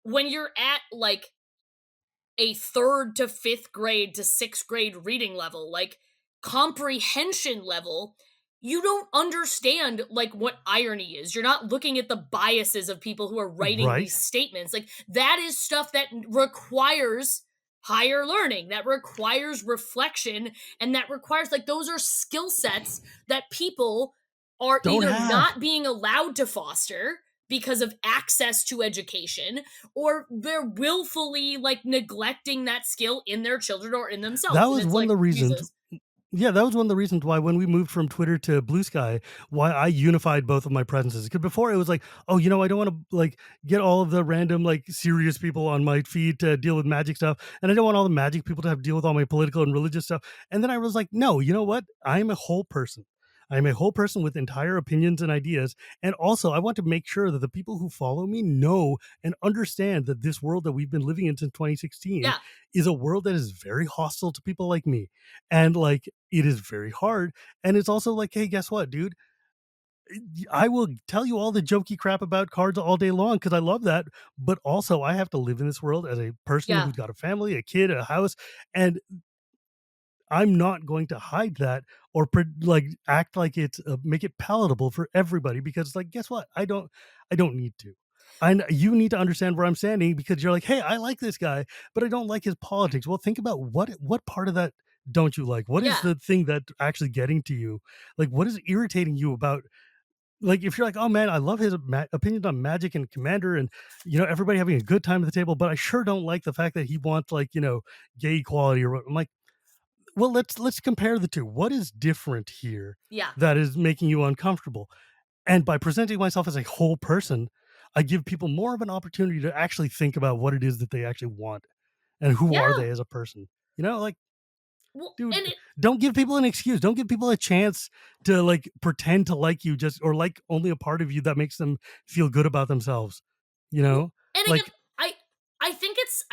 when you're at like a third to fifth grade to sixth grade reading level, like comprehension level, you don't understand like what irony is. You're not looking at the biases of people who are writing Right? these statements. Like that is stuff that requires higher learning, that requires reflection, and that requires like those are skill sets that people are Don't either have. not being allowed to foster because of access to education, or they're willfully like neglecting that skill in their children or in That themselves. And was it's one of like, the reasons. Jesus. Yeah, that was one of the reasons why when we moved from Twitter to Blue Sky, why I unified both of my presences. Because before it was like, oh, I don't want to like get all of the random like serious people on my feed to deal with magic stuff, and I don't want all the magic people to have to deal with all my political and religious stuff. And then I was like, no, you know what? I am a whole person. I am a whole person with entire opinions and ideas. And also, I want to make sure that the people who follow me know and understand that this world that we've been living in since 2016 Yeah. is a world that is very hostile to people like me. And like, it is very hard. And it's also like, hey, guess what, dude? I will tell you all the jokey crap about cards all day long because I love that. But also, I have to live in this world as a person Yeah. who's got a family, a kid, a house, and I'm not going to hide that or like act like it's make it palatable for everybody because, like, guess what? I don't need to. You need to understand where I'm standing because you're like, hey, I like this guy, but I don't like his politics. Well, think about what part of that don't you like? What is Yeah. the thing that actually getting to you? Like, what is irritating you about? Like, if you're like, oh man, I love his opinions on Magic and Commander, and everybody having a good time at the table, but I sure don't like the fact that he wants like gay equality or what. I'm like, well, let's compare the two. What is different here Yeah. that is making you uncomfortable? And by presenting myself as a whole person, I give people more of an opportunity to actually think about what it is that they actually want and who are Yeah. they as a person. Like, Well, and dude, don't give people an excuse. Don't give people a chance to like pretend to like you just or like only a part of you that makes them feel good about themselves. You Well, know? and again, Like, I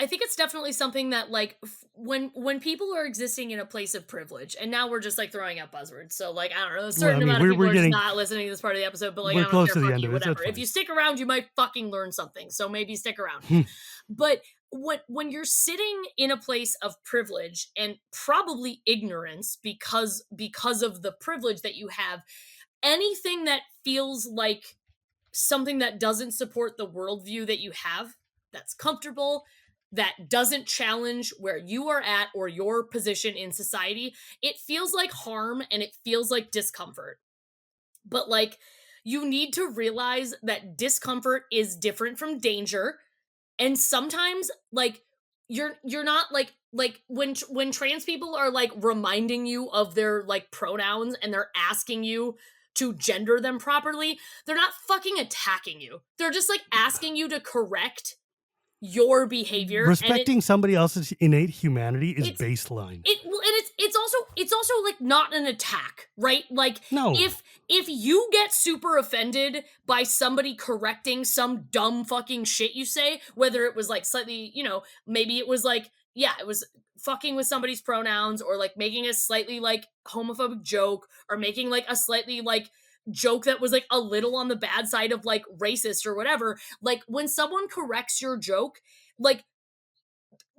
think it's definitely something that like when people are existing in a place of privilege, and now we're just like throwing out buzzwords. So like I don't know, a well, I certain mean, amount of people we're are just getting not listening to this part of the episode, but like I we're don't close care, to the fuck end you, of it. whatever. That's If you fine. stick around, you might fucking learn something. So maybe stick around. But when you're sitting in a place of privilege and probably ignorance because of the privilege that you have, anything that feels like something that doesn't support the worldview that you have, that's comfortable, that doesn't challenge where you are at or your position in society, it feels like harm and it feels like discomfort. But like, you need to realize that discomfort is different from danger, and sometimes like you're not like when trans people are like reminding you of their like pronouns and they're asking you to gender them properly, they're not fucking attacking you, they're just like asking you to correct your behavior. And Respecting somebody else's innate humanity is it's baseline. well, and it's also like not an attack, right? Like No. if you get super offended by somebody correcting some dumb fucking shit you say, whether it was like slightly, maybe it was like, yeah, it was fucking with somebody's pronouns, or like making a slightly like homophobic joke, or making like a slightly like joke that was like a little on the bad side of like racist or whatever, like when someone corrects your joke, like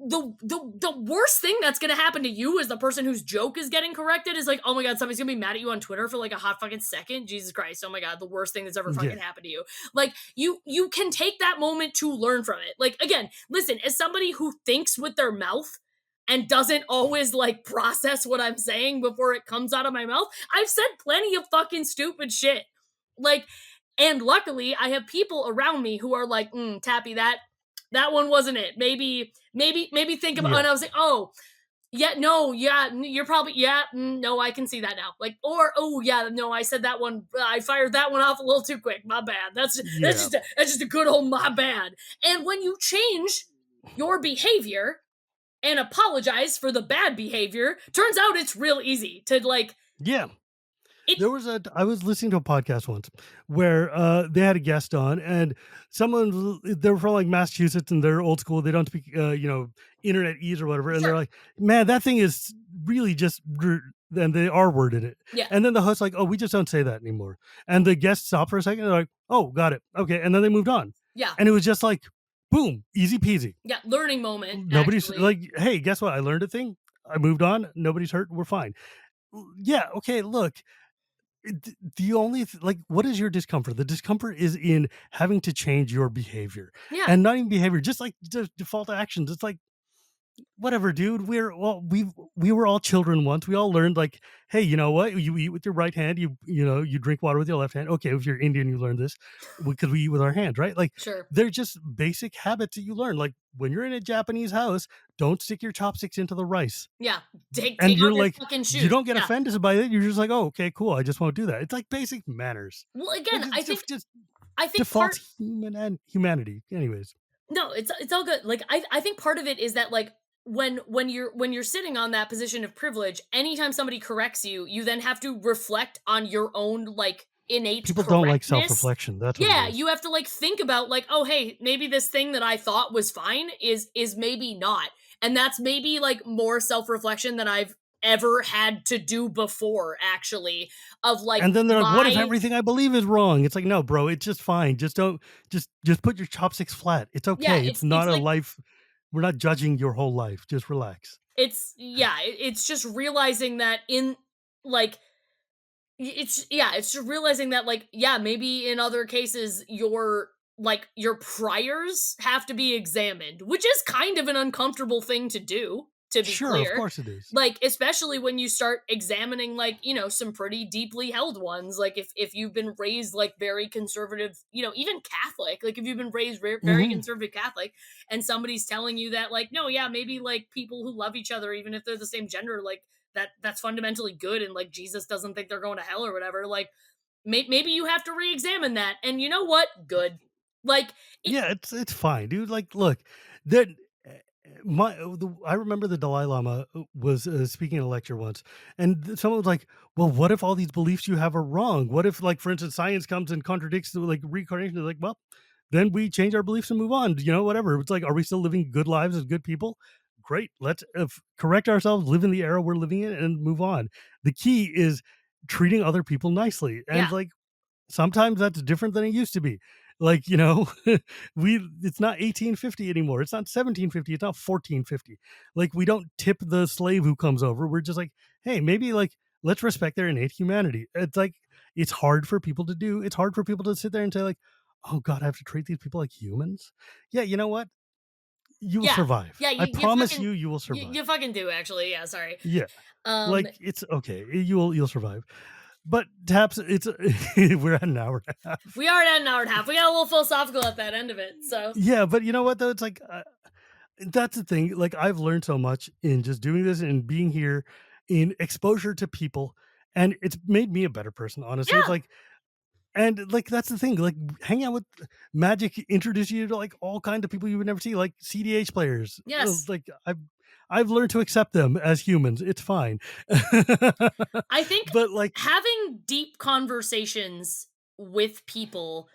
the worst thing that's gonna happen to you as the person whose joke is getting corrected is like, oh my god, somebody's gonna be mad at you on Twitter for like a hot fucking second. Jesus Christ, oh my god, the worst thing that's ever fucking happened to you. Like you can take that moment to learn from it. Like again, listen, as somebody who thinks with their mouth and doesn't always like process what I'm saying before it comes out of my mouth, I've said plenty of fucking stupid shit. Like, and luckily I have people around me who are like, Tappy, that one wasn't it. Maybe think about. And I was like, oh, yeah, no, yeah, you're probably, yeah, no, I can see that now. Like, or oh yeah, no, I said that one, I fired that one off a little too quick. My bad. That's just a good old my bad. And when you change your behavior and apologize for the bad behavior, turns out it's real easy to like. Yeah. I was listening to a podcast once where they had a guest on, and they were from like Massachusetts, and they're old school. They don't speak, internet ease or whatever. And they're like, man, that thing is really just, and they R worded it. Yeah. And then the host's like, oh, we just don't say that anymore. And the guest stopped for a second. And they're like, oh, got it. Okay. And then they moved on. Yeah. And it was just like, boom, easy peasy. Yeah. Learning moment. Nobody's like, hey, guess what? I learned a thing. I moved on. Nobody's hurt. We're fine. Yeah. Okay. Look. The only what is your discomfort? The discomfort is in having to change your behavior, and not even behavior, just like default actions. It's like, whatever, dude. We were all children once. We all learned like, hey, you know what? You eat with your right hand. You drink water with your left hand. Okay, if you're Indian, you learn this because we eat with our hands, right? Like, sure, they're just basic habits that you learn. Like when you're in a Japanese house, don't stick your chopsticks into the rice. Yeah, and you're like, you don't get offended by it. You're just like, oh, okay, cool. I just won't do that. It's like basic manners. Well, again, I think default humanity. Anyways, no, it's all good. Like I think part of it is that like when you're sitting on that position of privilege, anytime somebody corrects you, you then have to reflect on your own like innate people don't like self-reflection. That's what you have to like think about like, oh hey, maybe this thing that I thought was fine is maybe not. And that's maybe like more self-reflection than I've ever had to do before, actually, of like. And then they're like, what if everything I believe is wrong? It's like, no, bro, it's just fine. Just don't just put your chopsticks flat. It's okay. It's not a life. We're not judging your whole life. Just relax. It's just realizing that in like it's just realizing that like, yeah, maybe in other cases your priors have to be examined, which is kind of an uncomfortable thing to do, to be clear. Of course it is. Like, especially when you start examining like, some pretty deeply held ones. Like if you've been raised like very conservative, even Catholic, like if you've been raised very conservative Catholic and somebody's telling you that like, no, yeah, maybe like people who love each other, even if they're the same gender, like that's fundamentally good. And like, Jesus doesn't think they're going to hell or whatever. Like maybe you have to re-examine that. And you know what? Good. Like, it's fine, dude. Like, look, that I remember the Dalai Lama was speaking at a lecture once, and someone was like, well, what if all these beliefs you have are wrong? What if, like, for instance, science comes and contradicts the like reincarnation? They're like, well, then we change our beliefs and move on. Whatever. It's like, are we still living good lives as good people? Great. Let's correct ourselves, live in the era we're living in, and move on. The key is treating other people nicely, and like sometimes that's different than it used to be. Like, it's not 1850 anymore. It's not 1750. It's not 1450. Like, we don't tip the slave who comes over. We're just like, hey, maybe like, let's respect their innate humanity. It's like, it's hard for people to do. It's hard for people to sit there and say like, oh God, I have to treat these people like humans. Yeah. You know what? You will survive. Yeah. I promise you will survive. You fucking do, actually. Yeah. Sorry. Yeah. Like, it's okay. You'll survive. But Taps, we're at an hour and a half. We are at an hour and a half. We got a little philosophical at that end of it. So yeah, but you know what though? It's like that's the thing. Like, I've learned so much in just doing this and being here, in exposure to people, and it's made me a better person. Honestly, it's like, and like that's the thing. Like, hanging out with Magic introduced you to like all kinds of people you would never see, like CDH players. Yes, like I've learned to accept them as humans. It's fine. I think, but like having deep conversations with people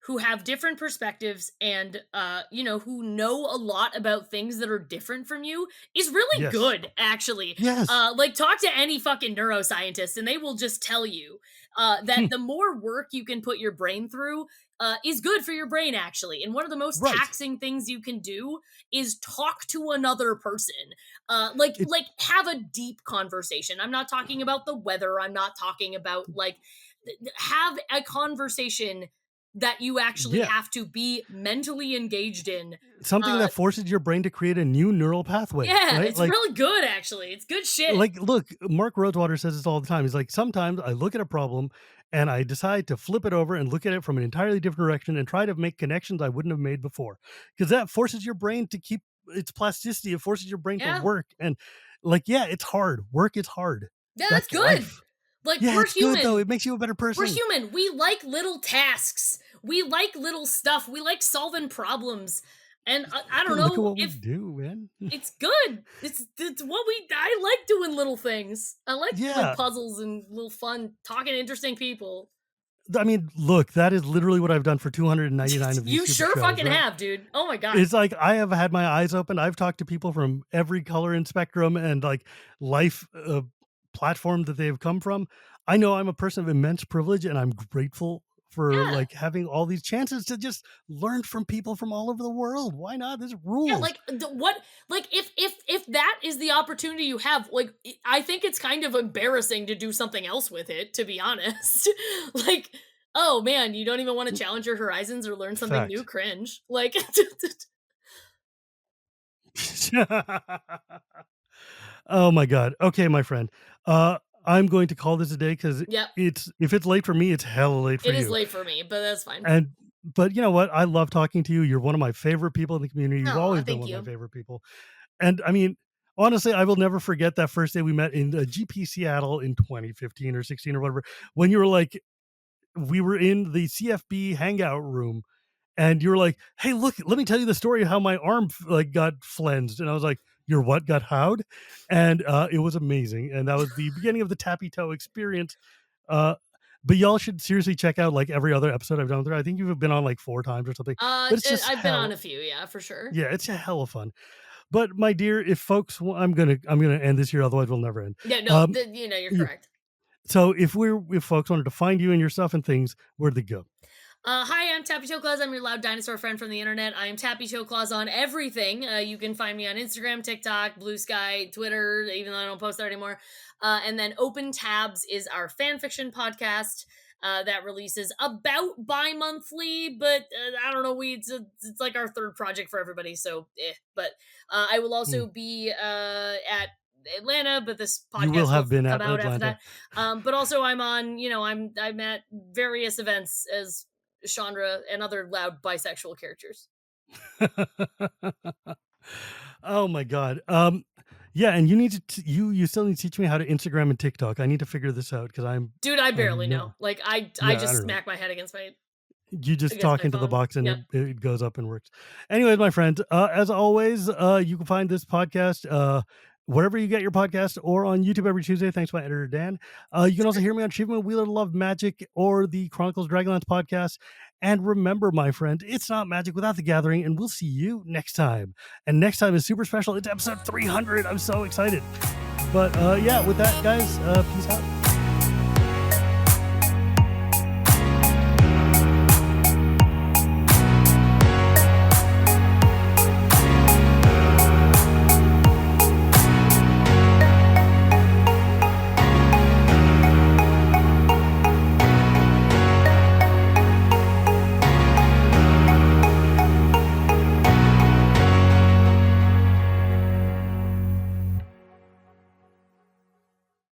who have different perspectives and who know a lot about things that are different from you is really Yes. good, actually. Yes. Like, talk to any fucking neuroscientist and they will just tell you that the more work you can put your brain through is good for your brain, actually. And one of the most Right. taxing things you can do is talk to another person. Like have a deep conversation. I'm not talking about the weather. I'm not talking about like have a conversation that you actually Yeah. have to be mentally engaged in. Something Uh, that forces your brain to create a new neural pathway, yeah, right? it's really good, actually. It's good shit. Look, Mark Rosewater says this all the time. He's like, sometimes I look at a problem and I decide to flip it over and look at it from an entirely different direction and try to make connections I wouldn't have made before. Because that forces your brain to keep its plasticity. It forces your brain to Yeah. work. And like, yeah, it's hard. Work is hard. Yeah, that's That's good. life. Like, Yeah, we're it's good though. human. It makes you a better We're person. human. We like little tasks. We like little stuff. We like solving problems. And I don't Look at know what we if do, man. it's good. It's what I like doing little things. I like doing Yeah. puzzles and little fun, talking to interesting people. I mean, look, that is literally what I've done for 299 of these You stupid sure shows, fucking right? have, dude. Oh my god. It's like I have had my eyes open. I've talked to people from every color and spectrum and like life platform that they've come from. I know I'm a person of immense privilege and I'm grateful for Yeah. like having all these chances to just learn from people from all over the world. Why not? This Yeah, rules. like what like if that is the opportunity you have, like I think it's kind of embarrassing to do something else with it, to be honest. Like, oh man, you don't even want to challenge your horizons or learn something new, Fact. cringe. Like Oh my god. Okay, my friend. I'm going to call this a day because yep, it's if it's late for me, it's hella late for it is you. late for me, but that's fine. And but you know what? I love talking to you. You're one of my favorite people in the community. You've Oh, always been thank one of my you. favorite people. And I mean, honestly, I will never forget that first day we met in GP Seattle in 2015 or 16 or whatever, when you were like, we were in the CFB hangout room and you're like, "Hey, look, let me tell you the story of how my arm like got flensed." And I was like, "Your what got howed?" And it was amazing. And that was the beginning of the Tappy Toe experience. Uh, but y'all should seriously check out like every other episode I've done with her. I think you've been on like 4 times or something. But it's just I've been on a hell. few, yeah, for sure. Yeah, it's a hell of fun. But my dear, if folks, I'm gonna end this here, otherwise we'll never end. Yeah, no, Um, you're yeah. correct. So if folks wanted to find you and your stuff and things, where'd they go? Hi, I'm Tappy Toe Claws. I'm your loud dinosaur friend from the internet. I am Tappy Toe Claws on everything. You can find me on Instagram, TikTok, Blue Sky, Twitter, even though I don't post there anymore. And then Open Tabs is our fanfiction podcast that releases about bi-monthly, but I don't know. It's like our third project for everybody, so But I will Hmm. also be at Atlanta, but this You will podcast will have been come at out after Atlanta. that. But also I'm on, I'm at various events as Chandra and other loud bisexual characters. Oh my god. Yeah, and you need to you still need to teach me how to Instagram and TikTok. I need to figure this out because Dude, I barely I'm know. no Like I yeah, I just don't know. smack my head against my You just talk into the phone. box and Yep. it goes up and works. Anyways, my friend, as always, you can find this podcast wherever you get your podcast or on YouTube every Tuesday. Thanks to my editor, Dan. You can also hear me on Shivam, Wheeler Love Magic or the Chronicles Dragonlance podcast. And remember, my friend, it's not magic without the gathering, and we'll see you next time. And next time is super special. It's episode 300. I'm so excited. But yeah, with that, guys, peace out.